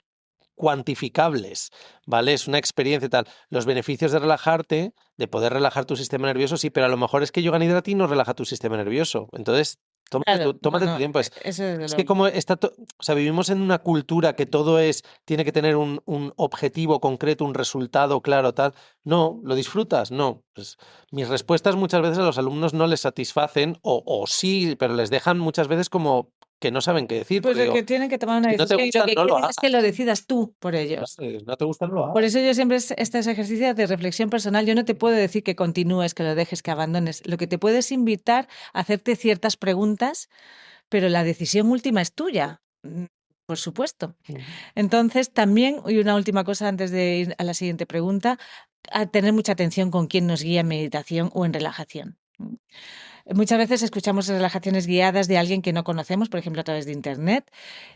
cuantificables, ¿vale? Es una experiencia y tal. Los beneficios de relajarte, de poder relajar tu sistema nervioso, sí, pero a lo mejor es que Yoga Nidra a ti no relaja tu sistema nervioso. Entonces, Claro, tómate tu bueno, tiempo. eso desde Es que luego. como o sea, vivimos en una cultura que todo tiene que tener un objetivo concreto, un resultado claro, tal. No, ¿lo disfrutas? No. Pues, mis respuestas muchas veces a los alumnos no les satisfacen, o sí, pero les dejan muchas veces como que no saben qué decir, Pues porque es que digo, tienen que tomar una si no te decisión y lo gusta, que no lo quieren es que lo hagas. decidas tú por ellos. Claro, si no te gusta, no lo Por hagas. eso yo siempre este ejercicio de reflexión personal, yo no te puedo decir que continúes, que lo dejes, que abandones. Lo que te puedo es invitar a hacerte ciertas preguntas, pero la decisión última es tuya, por supuesto. Entonces, también, y una última cosa antes de ir a la siguiente pregunta, a tener mucha atención con quién nos guía en meditación o en relajación. Muchas veces escuchamos relajaciones guiadas de alguien que no conocemos, por ejemplo, a través de Internet,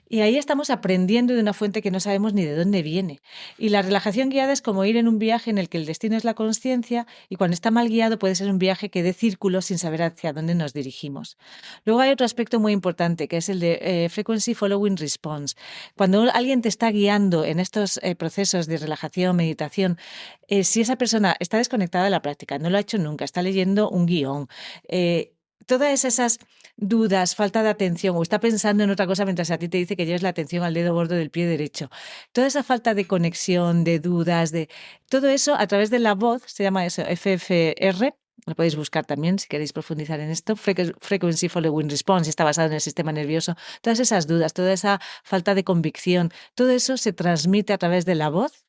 y ahí estamos aprendiendo de una fuente que no sabemos ni de dónde viene. Y la relajación guiada es como ir en un viaje en el que el destino es la conciencia y cuando está mal guiado puede ser un viaje que dé círculos sin saber hacia dónde nos dirigimos. Luego hay otro aspecto muy importante que es el de frequency following response. Cuando alguien te está guiando en estos procesos de relajación, meditación, si esa persona está desconectada de la práctica, no lo ha hecho nunca, está leyendo un guión, todas esas dudas, falta de atención o está pensando en otra cosa mientras a ti te dice que lleves la atención al dedo gordo del pie derecho. Toda esa falta de conexión, de dudas, de todo eso a través de la voz, se llama eso FFR, lo podéis buscar también si queréis profundizar en esto, Frequency Following Response, está basado en el sistema nervioso. Todas esas dudas, toda esa falta de convicción, todo eso se transmite a través de la voz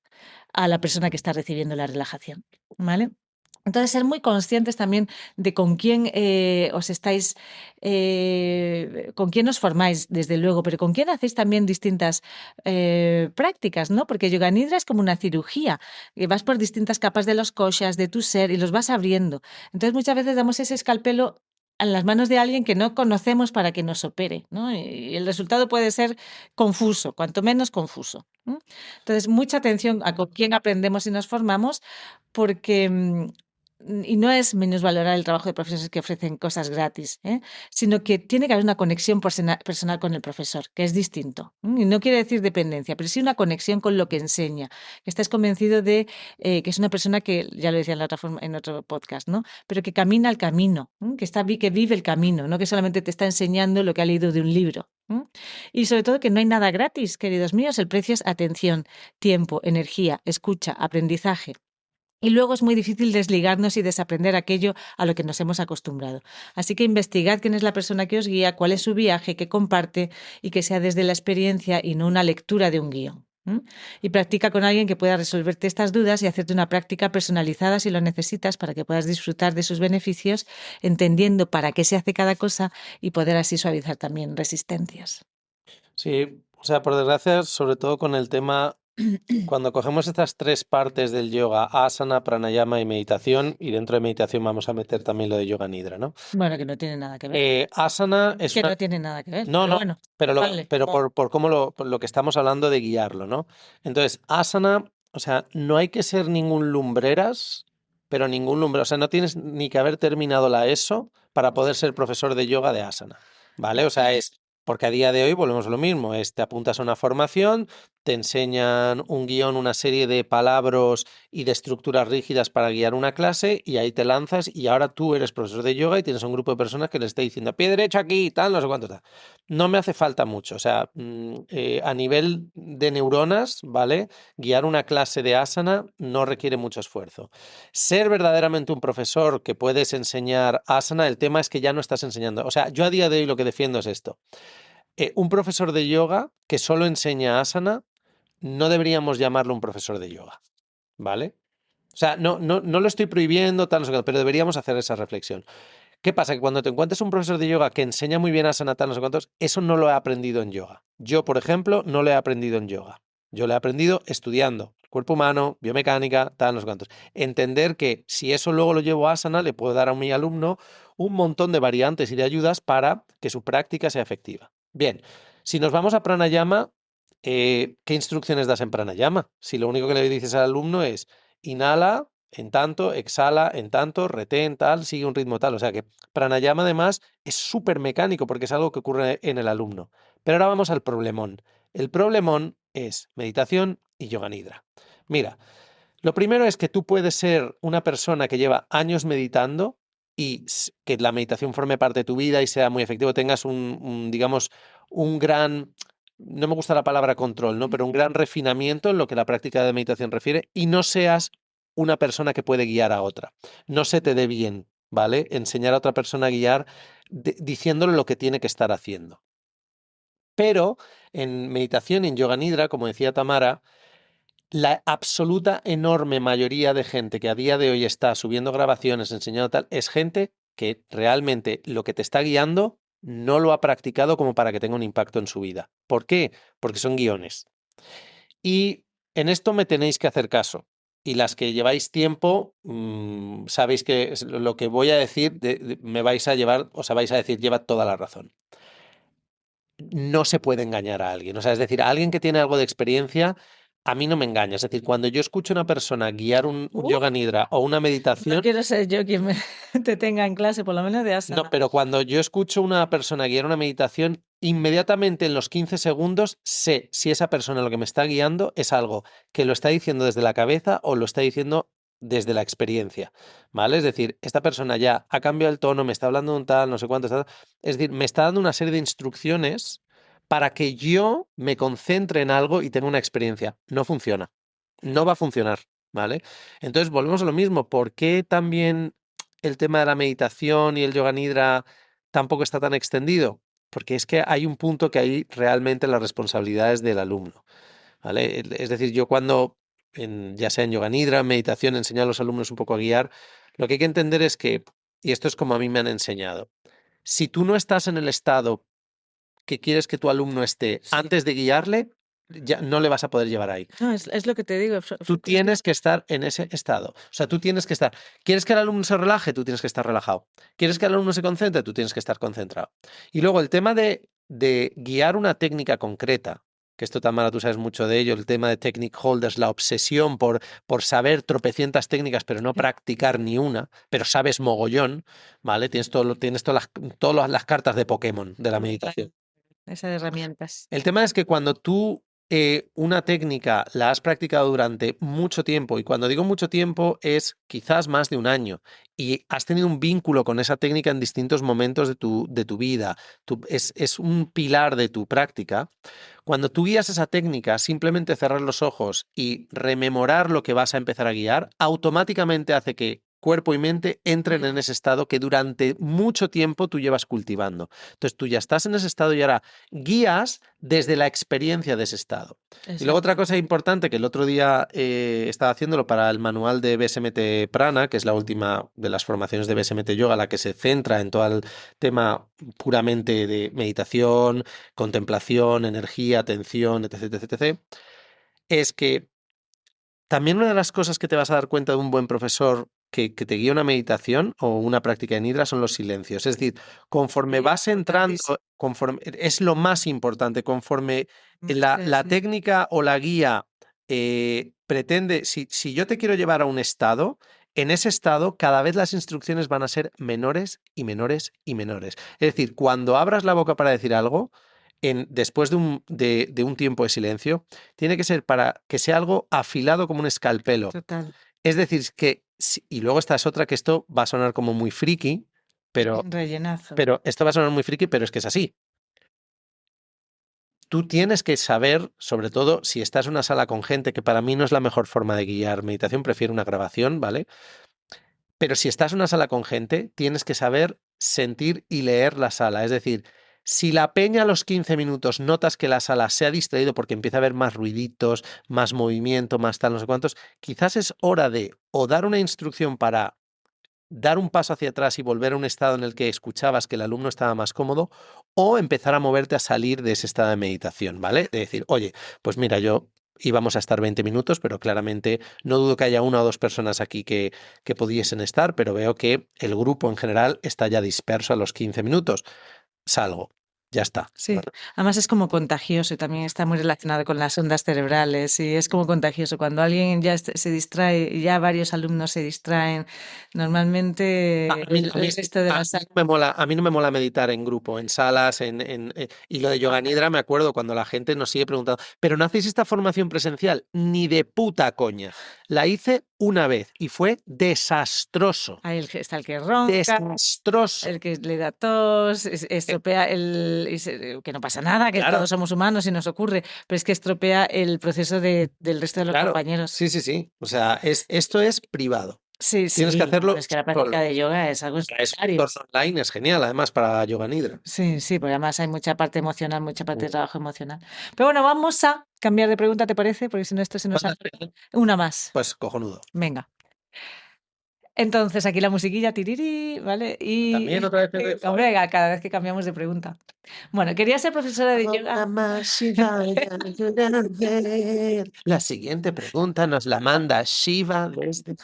a la persona que está recibiendo la relajación, ¿vale? Entonces, ser muy conscientes también de con quién os estáis, con quién os formáis, desde luego, pero con quién hacéis también distintas prácticas, ¿no? Porque Yoga Nidra es como una cirugía, que vas por distintas capas de los koshas, de tu ser, y los vas abriendo. Entonces, muchas veces damos ese escalpelo en las manos de alguien que no conocemos para que nos opere, ¿no? Y el resultado puede ser confuso, cuanto menos confuso. Entonces, mucha atención a con quién aprendemos y nos formamos, porque y no es minusvalorar el trabajo de profesores que ofrecen cosas gratis, sino que tiene que haber una conexión personal con el profesor, que es distinto. Y no quiere decir dependencia, pero sí una conexión con lo que enseña, que estés convencido de que es una persona que, ya lo decía en, la otra forma, en otro podcast, ¿no? Pero que camina el camino, que vive el camino, no que solamente te está enseñando lo que ha leído de un libro. Y sobre todo que no hay nada gratis, queridos míos, el precio es atención, tiempo, energía, escucha, aprendizaje. Y luego es muy difícil desligarnos y desaprender aquello a lo que nos hemos acostumbrado. Así que investigad quién es la persona que os guía, cuál es su viaje, qué comparte y que sea desde la experiencia y no una lectura de un guión. Y practica con alguien que pueda resolverte estas dudas y hacerte una práctica personalizada si lo necesitas para que puedas disfrutar de sus beneficios, entendiendo para qué se hace cada cosa y poder así suavizar también resistencias. Sí, o sea, por desgracia, sobre todo con el tema, cuando cogemos estas tres partes del yoga, asana, pranayama y meditación, y dentro de meditación vamos a meter también lo de yoga nidra, ¿no? Bueno, que no tiene nada que ver. Asana es Que una... no tiene nada que ver, No, pero no, bueno, pero, vale. pero por cómo por lo que estamos hablando de guiarlo, ¿no? Entonces, asana, o sea, no hay que ser ningún lumbreras, pero ningún lumbrero, o sea, no tienes ni que haber terminado la ESO para poder ser profesor de yoga de asana, ¿vale? O sea, es porque a día de hoy volvemos a lo mismo, es te apuntas a una formación, te enseñan un guión, una serie de palabras y de estructuras rígidas para guiar una clase y ahí te lanzas y ahora tú eres profesor de yoga y tienes un grupo de personas que le está diciendo pie derecho aquí, tal, no sé cuánto tal. No me hace falta mucho, o sea, a nivel de neuronas, ¿vale? Guiar una clase de asana no requiere mucho esfuerzo. Ser verdaderamente un profesor que puedes enseñar asana, el tema es que ya no estás enseñando. O sea, yo a día de hoy lo que defiendo es esto. Un profesor de yoga que solo enseña asana, no deberíamos llamarlo un profesor de yoga, ¿vale? O sea, no lo estoy prohibiendo, tal, no sé qué, pero deberíamos hacer esa reflexión. ¿Qué pasa? Que cuando te encuentres un profesor de yoga que enseña muy bien asana, tal, no sé cuántos, eso no lo he aprendido en yoga. Yo, por ejemplo, no lo he aprendido en yoga. Yo lo he aprendido estudiando cuerpo humano, biomecánica, tal, no sé cuántos. Entender que si eso luego lo llevo a asana, le puedo dar a mi alumno un montón de variantes y de ayudas para que su práctica sea efectiva. Bien, si nos vamos a pranayama, ¿qué instrucciones das en pranayama? Si lo único que le dices al alumno es inhala en tanto, exhala en tanto, retén tal, sigue un ritmo tal. O sea que pranayama además es súper mecánico porque es algo que ocurre en el alumno. Pero ahora vamos al problemón. El problemón es meditación y yoga nidra. Mira, lo primero es que tú puedes ser una persona que lleva años meditando y que la meditación forme parte de tu vida y sea muy efectivo, tengas digamos, un gran, no me gusta la palabra control, ¿no? Pero un gran refinamiento en lo que la práctica de meditación refiere y no seas una persona que puede guiar a otra. No se te dé bien, ¿vale? Enseñar a otra persona a guiar diciéndole lo que tiene que estar haciendo. Pero en meditación, en yoga nidra, como decía Tamara, la absoluta enorme mayoría de gente que a día de hoy está subiendo grabaciones, enseñando tal, es gente que realmente lo que te está guiando no lo ha practicado como para que tenga un impacto en su vida. ¿Por qué? Porque son guiones. Y en esto me tenéis que hacer caso. Y las que lleváis tiempo, sabéis que lo que voy a decir me vais a llevar, o sea, vais a decir, lleva toda la razón. No se puede engañar a alguien. O sea, es decir, a alguien que tiene algo de experiencia, a mí no me engaña. Es decir, cuando yo escucho a una persona guiar un yoga nidra o una No meditación, quiero ser yo quien te tenga en clase, por lo menos de no, asana. pero cuando yo escucho a una persona guiar una meditación, inmediatamente en los 15 segundos sé si esa persona lo que me está guiando es algo que lo está diciendo desde la cabeza o lo está diciendo desde la experiencia, ¿vale? Es decir, esta persona ya ha cambiado el tono, me está hablando de un tal, no sé cuánto, es decir, me está dando una serie de instrucciones para que yo me concentre en algo y tenga una experiencia. No funciona. No va a funcionar, ¿vale? Entonces volvemos a lo mismo. ¿Por qué también el tema de la meditación y el yoga nidra tampoco está tan extendido? Porque es que hay un punto que hay realmente las responsabilidades del alumno, ¿vale? Es decir, yo cuando, ya sea en yoga nidra, en meditación, enseño a los alumnos un poco a guiar, lo que hay que entender es que, y esto es como a mí me han enseñado, si tú no estás en el estado que quieres que tu alumno esté Sí. antes de guiarle, ya no le vas a poder llevar ahí. No, es lo que te digo. Tú tienes que estar en ese estado. O sea, tú tienes que estar. ¿Quieres que el alumno se relaje? Tú tienes que estar relajado. ¿Quieres que el alumno se concentre? Tú tienes que estar concentrado. Y luego el tema de guiar una técnica concreta, que esto Tamara, tú sabes mucho de ello, el tema de technique holders, la obsesión por saber tropecientas técnicas, pero no practicar ni una, pero sabes mogollón, ¿vale? Tienes todas las cartas de Pokémon de la meditación. Esas herramientas. El tema es que cuando tú una técnica la has practicado durante mucho tiempo, y cuando digo mucho tiempo es quizás más de un año, y has tenido un vínculo con esa técnica en distintos momentos de tu vida, es un pilar de tu práctica, cuando tú guías esa técnica, simplemente cerrar los ojos y rememorar lo que vas a empezar a guiar, automáticamente hace que cuerpo y mente entren en ese estado que durante mucho tiempo tú llevas cultivando. Entonces tú ya estás en ese estado y ahora guías desde la experiencia de ese estado. Y luego otra cosa importante que el otro día estaba haciéndolo para el manual de BSMT Prana, que es la última de las formaciones de BSMT Yoga, la que se centra en todo el tema puramente de meditación, contemplación, energía, atención, etc, etc, etc, es que también una de las cosas que te vas a dar cuenta de un buen profesor que te guía una meditación o una práctica de nidra son los silencios. Es decir, conforme vas entrando, es lo más importante, conforme la técnica o la guía pretende, si yo te quiero llevar a un estado, en ese estado cada vez las instrucciones van a ser menores y menores y menores. Es decir, cuando abras la boca para decir algo, después de un tiempo de silencio, tiene que ser para que sea algo afilado como un escalpelo. Total. Es decir, que, y luego esta es otra que esto va a sonar como muy friki, pero Rellenazo. esto va a sonar muy friki, pero es que es así. Tú tienes que saber, sobre todo si estás en una sala con gente, que para mí no es la mejor forma de guiar meditación, prefiero una grabación, ¿vale? Pero si estás en una sala con gente, tienes que saber sentir y leer la sala. Es decir, si la peña a los 15 minutos notas que la sala se ha distraído porque empieza a haber más ruiditos, más movimiento, más tal, no sé cuántos, quizás es hora de o dar una instrucción para dar un paso hacia atrás y volver a un estado en el que escuchabas que el alumno estaba más cómodo, o empezar a moverte a salir de ese estado de meditación, ¿vale? De decir, oye, pues mira, yo íbamos a estar 20 minutos, pero claramente no dudo que haya una o dos personas aquí que pudiesen estar, pero veo que el grupo en general está ya disperso a los 15 minutos. Salgo. Ya está. Sí, además es como contagioso y también está muy relacionado con las ondas cerebrales y es como contagioso. Cuando alguien ya se distrae y ya varios alumnos se distraen, normalmente el resto de la sala... A mí no me mola meditar en grupo, en salas, y lo de yoga nidra me acuerdo cuando la gente nos sigue preguntando, ¿pero no hacéis esta formación presencial? Ni de puta coña. La hice una vez y fue desastroso. Ahí está el que ronca, desastroso. el que le da tos, estropea que no pasa nada, que Claro. todos somos humanos y nos ocurre, pero es que estropea el proceso del resto de los Claro. compañeros. Sí, sí, sí. O sea, esto es privado. Sí, Tienes que hacerlo pero es que la práctica de yoga es algo Es extraordinario. online, es genial, además, para yoga nidra. Sí, sí, porque además hay mucha parte emocional, mucha parte de trabajo emocional. Pero bueno, vamos a cambiar de pregunta, ¿te parece? Porque si no, esto se nos ha... Una más. Pues cojonudo. Venga. Entonces, aquí la musiquilla, tiriri, ¿vale? Y También otra vez. hombre, cada vez que cambiamos de pregunta. Bueno, quería ser profesora de yoga. La siguiente pregunta nos la manda Shiva desde...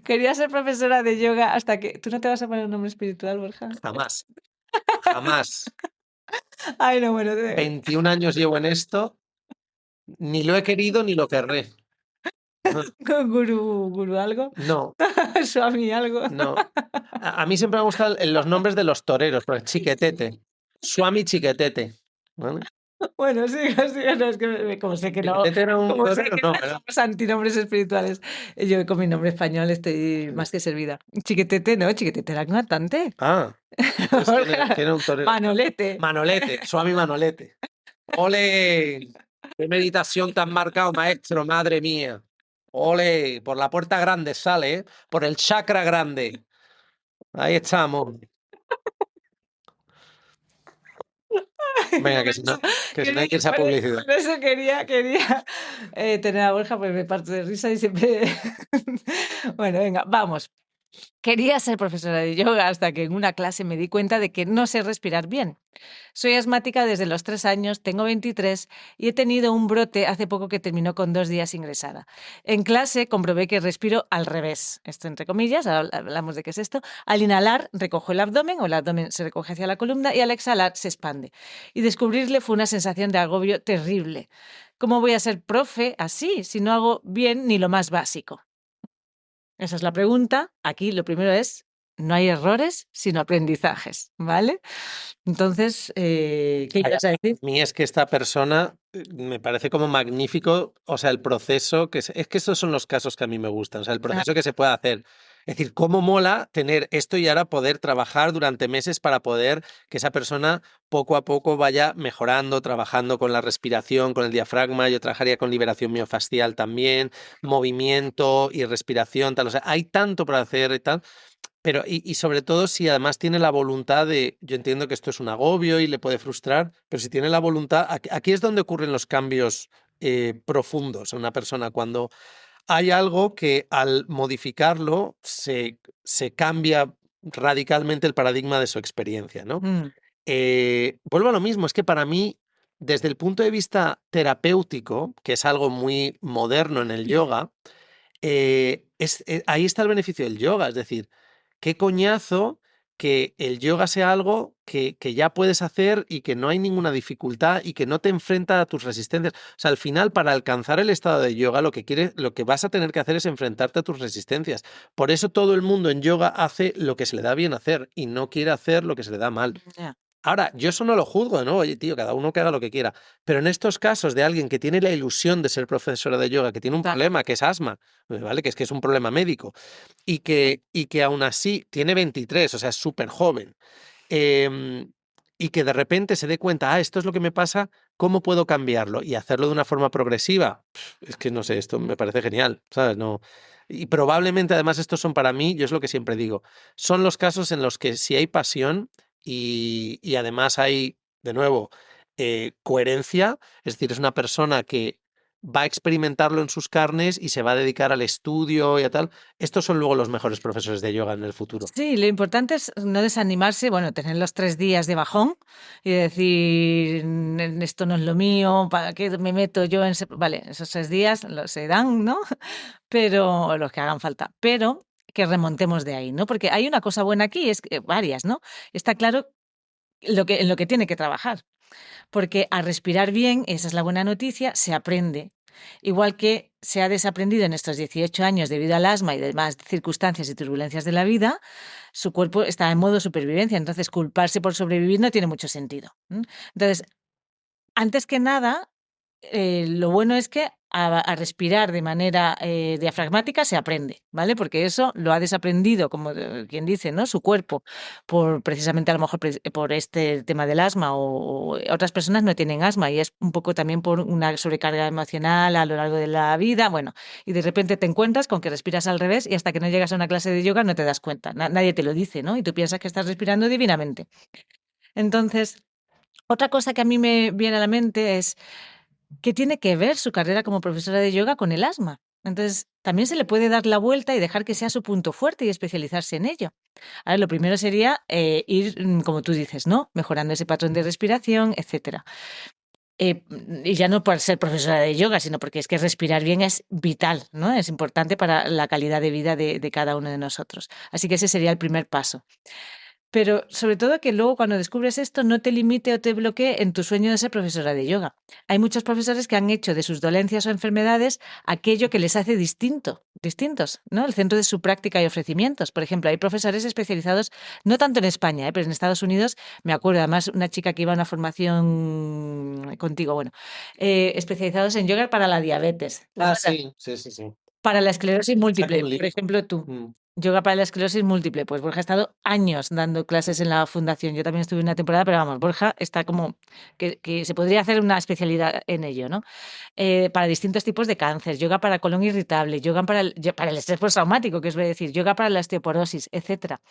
Quería ser profesora de yoga hasta que... ¿Tú no te vas a poner un nombre espiritual, Borja? Jamás. Jamás. Ay, no, bueno. 21 años llevo en esto. Ni lo he querido ni lo querré. Guru algo. No, Swami algo. no. A mí siempre me gustan los nombres de los toreros, pues Chiquetete. Swami Chiquetete. ¿Vale? Bueno, sigo, sigo, no, es que como sé que no, Chiquitete era un como sé torero, que no, no ¿verdad? somos antinombres espirituales, yo con mi nombre español estoy más que servida. Chiquetete no, Chiquetete era cantante. Ah, entonces, Borja, quién era un torero? Manolete. Manolete, Suami Manolete. ¡Ole! ¡Qué meditación tan marcado, maestro! ¡Madre mía! ¡Ole! Por la puerta grande sale, ¿eh? Por el chakra grande. Ahí estamos. Venga, Por eso, que si no hay que irse a por publicidad. eso quería tener a Borja, porque me parto de risa y siempre... Bueno, venga, vamos. Quería ser profesora de yoga hasta que en una clase me di cuenta de que no sé respirar bien. Soy asmática desde los 3 años, tengo 23 y he tenido un brote hace poco que terminó con 2 días ingresada. En clase comprobé que respiro al revés, esto entre comillas, ahora hablamos de qué es esto. Al inhalar recojo el abdomen o el abdomen se recoge hacia la columna y al exhalar se expande. Y descubrirle fue una sensación de agobio terrible. ¿Cómo voy a ser profe así si no hago bien ni lo más básico? Esa es la pregunta. Aquí lo primero es, no hay errores, sino aprendizajes, ¿vale? Entonces, ¿qué ibas a decir? A mí es que esta persona me parece como magnífico, o sea, el proceso es que estos son los casos que a mí me gustan, o sea, el Ah, proceso que se puede hacer. Es decir, cómo mola tener esto y ahora poder trabajar durante meses para poder que esa persona poco a poco vaya mejorando, trabajando con la respiración, con el diafragma. Yo trabajaría con liberación miofascial también, movimiento y respiración, tal. O sea, hay tanto para hacer y tal. Pero, y sobre todo si además tiene la voluntad de, yo entiendo que esto es un agobio y le puede frustrar, pero si tiene la voluntad, aquí es donde ocurren los cambios profundos en una persona, cuando hay algo que al modificarlo se cambia radicalmente el paradigma de su experiencia, ¿no? mm, Vuelvo a lo mismo, es que para mí, desde el punto de vista terapéutico, que es algo muy moderno en el yoga, ahí está el beneficio del yoga, es decir, qué coñazo que el yoga sea algo que ya puedes hacer y que no hay ninguna dificultad y que no te enfrenta a tus resistencias. O sea, al final, para alcanzar el estado de yoga, lo que vas a tener que hacer es enfrentarte a tus resistencias. Por eso todo el mundo en yoga hace lo que se le da bien hacer y no quiere hacer lo que se le da mal. ya, Ahora, yo eso no lo juzgo, ¿no? Oye, tío, cada uno que haga lo que quiera. Pero en estos casos de alguien que tiene la ilusión de ser profesora de yoga, que tiene un claro. problema, que es asma, ¿vale? Que es un problema médico, y que aún así tiene 23, o sea, es súper joven, em, y que de repente se dé cuenta, esto es lo que me pasa, ¿cómo puedo cambiarlo? Y hacerlo de una forma progresiva. Es que no sé, esto me parece genial, ¿sabes? No. Y probablemente además estos son para mí, yo es lo que siempre digo, son los casos en los que si hay pasión y además hay, de nuevo, coherencia, es decir, es una persona que va a experimentarlo en sus carnes y se va a dedicar al estudio y a tal. Estos son luego los mejores profesores de yoga en el futuro. Sí, lo importante es no desanimarse, bueno, tener los 3 días de bajón y decir: Esto no es lo mío, ¿para qué me meto yo en Vale, esos 3 días se dan, ¿no? Pero los que hagan falta, pero que remontemos de ahí, ¿no? Porque hay una cosa buena aquí, es que varias, ¿no? Está claro en lo que tiene que trabajar. Porque a respirar bien, esa es la buena noticia, se aprende. Igual que se ha desaprendido en estos 18 años debido al asma y demás circunstancias y turbulencias de la vida, su cuerpo está en modo supervivencia. Entonces, culparse por sobrevivir no tiene mucho sentido. Entonces, antes que nada, lo bueno es que a respirar de manera diafragmática se aprende, ¿vale? Porque eso lo ha desaprendido, como quien dice, ¿no? Su cuerpo, por precisamente a lo mejor por este tema del asma o otras personas no tienen asma y es un poco también por una sobrecarga emocional a lo largo de la vida, bueno, y de repente te encuentras con que respiras al revés y hasta que no llegas a una clase de yoga no te das cuenta, nadie te lo dice, ¿no? Y tú piensas que estás respirando divinamente. Entonces, otra cosa que a mí me viene a la mente es ¿qué tiene que ver su carrera como profesora de yoga con el asma? Entonces, también se le puede dar la vuelta y dejar que sea su punto fuerte y especializarse en ello. A ver, lo primero sería ir, como tú dices, ¿no? Mejorando ese patrón de respiración, etcétera. Y ya no por ser profesora de yoga, sino porque es que respirar bien es vital, ¿no? Es importante para la calidad de vida de cada uno de nosotros. Así que ese sería el primer paso. Pero sobre todo que luego cuando descubres esto no te limite o te bloquee en tu sueño de ser profesora de yoga. Hay muchos profesores que han hecho de sus dolencias o enfermedades aquello que les hace distintos, ¿no? El centro de su práctica y ofrecimientos. Por ejemplo, hay profesores especializados, no tanto en España, pero en Estados Unidos, me acuerdo además una chica que iba a una formación contigo, bueno, especializados en yoga para la diabetes. ¿Te Ah, acuerdas? sí, sí, sí, sí. Para la esclerosis Saca múltiple, un por libro. ejemplo, tú. Mm. Yoga para la esclerosis múltiple. Pues Borja ha estado años dando clases en la fundación. Yo también estuve una temporada, pero vamos, Borja está como que se podría hacer una especialidad en ello, ¿no? Para distintos tipos de cáncer, yoga para colon irritable, yoga para el estrés postraumático, que os voy a decir, yoga para la osteoporosis, etcétera.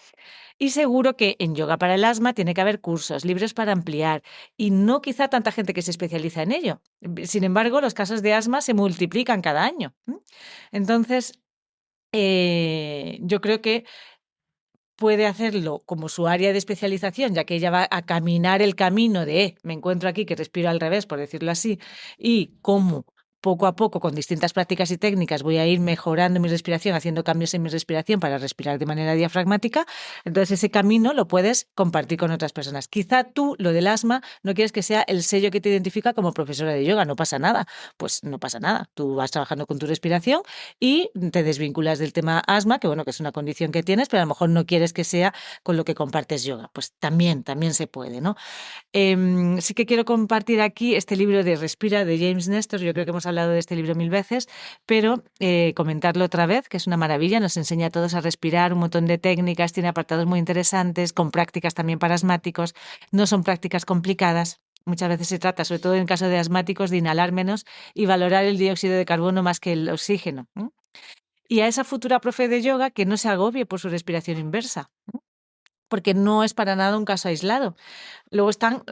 Y seguro que en yoga para el asma tiene que haber cursos, libros para ampliar y no quizá tanta gente que se especializa en ello. Sin embargo, los casos de asma se multiplican cada año. Entonces, yo creo que puede hacerlo como su área de especialización, ya que ella va a caminar el camino de me encuentro aquí que respiro al revés, por decirlo así, y cómo poco a poco, con distintas prácticas y técnicas, voy a ir mejorando mi respiración, haciendo cambios en mi respiración para respirar de manera diafragmática. Entonces, ese camino lo puedes compartir con otras personas. Quizá tú, lo del asma, no quieres que sea el sello que te identifica como profesora de yoga, no pasa nada. Pues no pasa nada. Tú vas trabajando con tu respiración y te desvinculas del tema asma, que bueno, que es una condición que tienes, pero a lo mejor no quieres que sea con lo que compartes yoga. Pues también se puede, ¿no? Sí que quiero compartir aquí este libro de Respira de James Nestor. Yo creo que hemos hablado de este libro 1000 veces, pero comentarlo otra vez, que es una maravilla. Nos enseña a todos a respirar, un montón de técnicas, tiene apartados muy interesantes, con prácticas también para asmáticos. No son prácticas complicadas. Muchas veces se trata, sobre todo en caso de asmáticos, de inhalar menos y valorar el dióxido de carbono más que el oxígeno. Y a esa futura profe de yoga que no se agobie por su respiración inversa, porque no es para nada un caso aislado. Luego están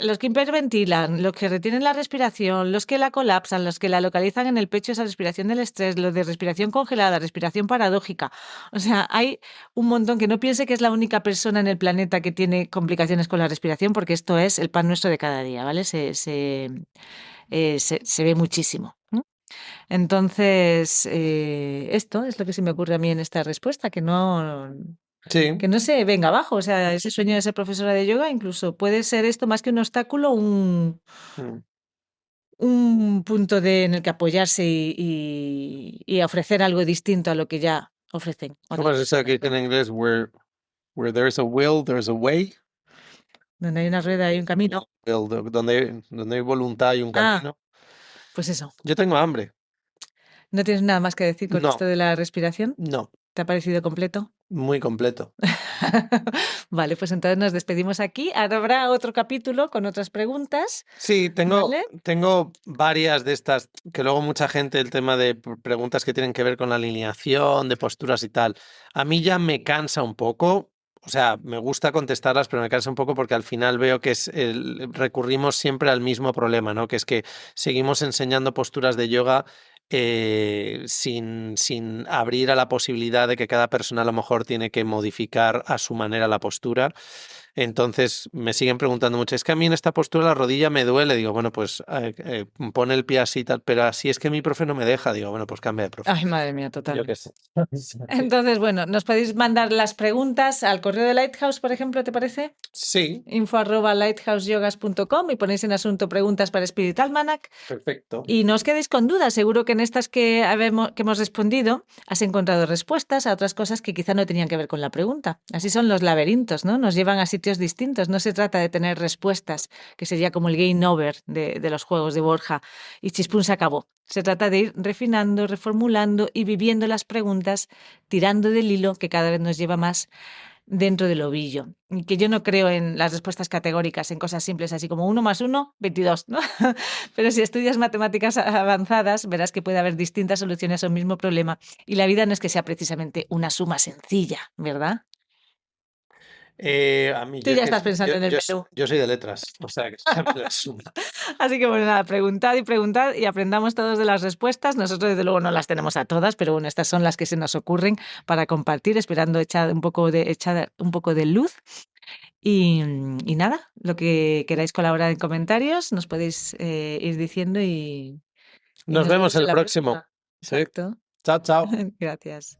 los que hiperventilan, los que retienen la respiración, los que la colapsan, los que la localizan en el pecho, esa respiración del estrés, los de respiración congelada, respiración paradójica. O sea, hay un montón que no piense que es la única persona en el planeta que tiene complicaciones con la respiración, porque esto es el pan nuestro de cada día, ¿vale? Se ve muchísimo. Entonces, esto es lo que se me ocurre a mí en esta respuesta, Sí. que no se venga abajo. O sea, ese sueño de ser profesora de yoga incluso puede ser esto más que un obstáculo, Mm. un punto en el que apoyarse y ofrecer algo distinto a lo que ya ofrecen ¿Cómo otras es eso que personas, dice ¿no? en inglés? Where there's a will, there's a way. Donde hay una rueda hay un camino. Donde hay voluntad hay un Ah, camino. pues eso. Yo tengo hambre. ¿No tienes nada más que decir con esto No, de la respiración? no, ¿Te ha parecido completo? muy completo. Vale, pues entonces nos despedimos aquí. Ahora habrá otro capítulo con otras preguntas, Sí, tengo, ¿vale? tengo varias de estas, que luego mucha gente, el tema de preguntas que tienen que ver con la alineación, de posturas y tal, a mí ya me cansa un poco. O sea, me gusta contestarlas, pero me cansa un poco porque al final veo que recurrimos siempre al mismo problema, ¿no? Que es que seguimos enseñando posturas de yoga sin abrir a la posibilidad de que cada persona a lo mejor tiene que modificar a su manera la postura. Entonces me siguen preguntando mucho, es que a mí en esta postura la rodilla me duele. Digo, bueno, pues pon el pie así y tal, pero así es que mi profe no me deja. Digo, bueno, pues cambia de profe. Ay, madre mía, Yo total. qué sé. Entonces, bueno, nos podéis mandar las preguntas al correo de Lighthouse, por ejemplo, ¿te parece? Sí, info@lighthouseyogas.com y ponéis en asunto preguntas para Spirit Almanac. perfecto. Y no os quedéis con dudas, seguro que en estas que hemos respondido has encontrado respuestas a otras cosas que quizá no tenían que ver con la pregunta. Así son los laberintos, ¿no? Nos llevan a sitios distintos. No se trata de tener respuestas, que sería como el game over de los juegos de Borja, y chispún se acabó. Se trata de ir refinando, reformulando y viviendo las preguntas, tirando del hilo que cada vez nos lleva más dentro del ovillo. Y que yo no creo en las respuestas categóricas, en cosas simples así como 1 más 1, 22, ¿no? Pero si estudias matemáticas avanzadas, verás que puede haber distintas soluciones a un mismo problema y la vida no es que sea precisamente una suma sencilla, ¿verdad? A mí, Tú yo es ya que estás pensando en el menú. yo soy de letras, o sea que ya me la suma. Así que bueno, nada, preguntad y aprendamos todos de las respuestas. Nosotros desde luego no las tenemos a todas, pero bueno, estas son las que se nos ocurren para compartir, esperando echar un poco de luz. Y nada, lo que queráis colaborar en comentarios, nos podéis ir diciendo y Nos nos vemos vemos en en el la próximo. próxima. Sí. Exacto. Chao, chao. Gracias.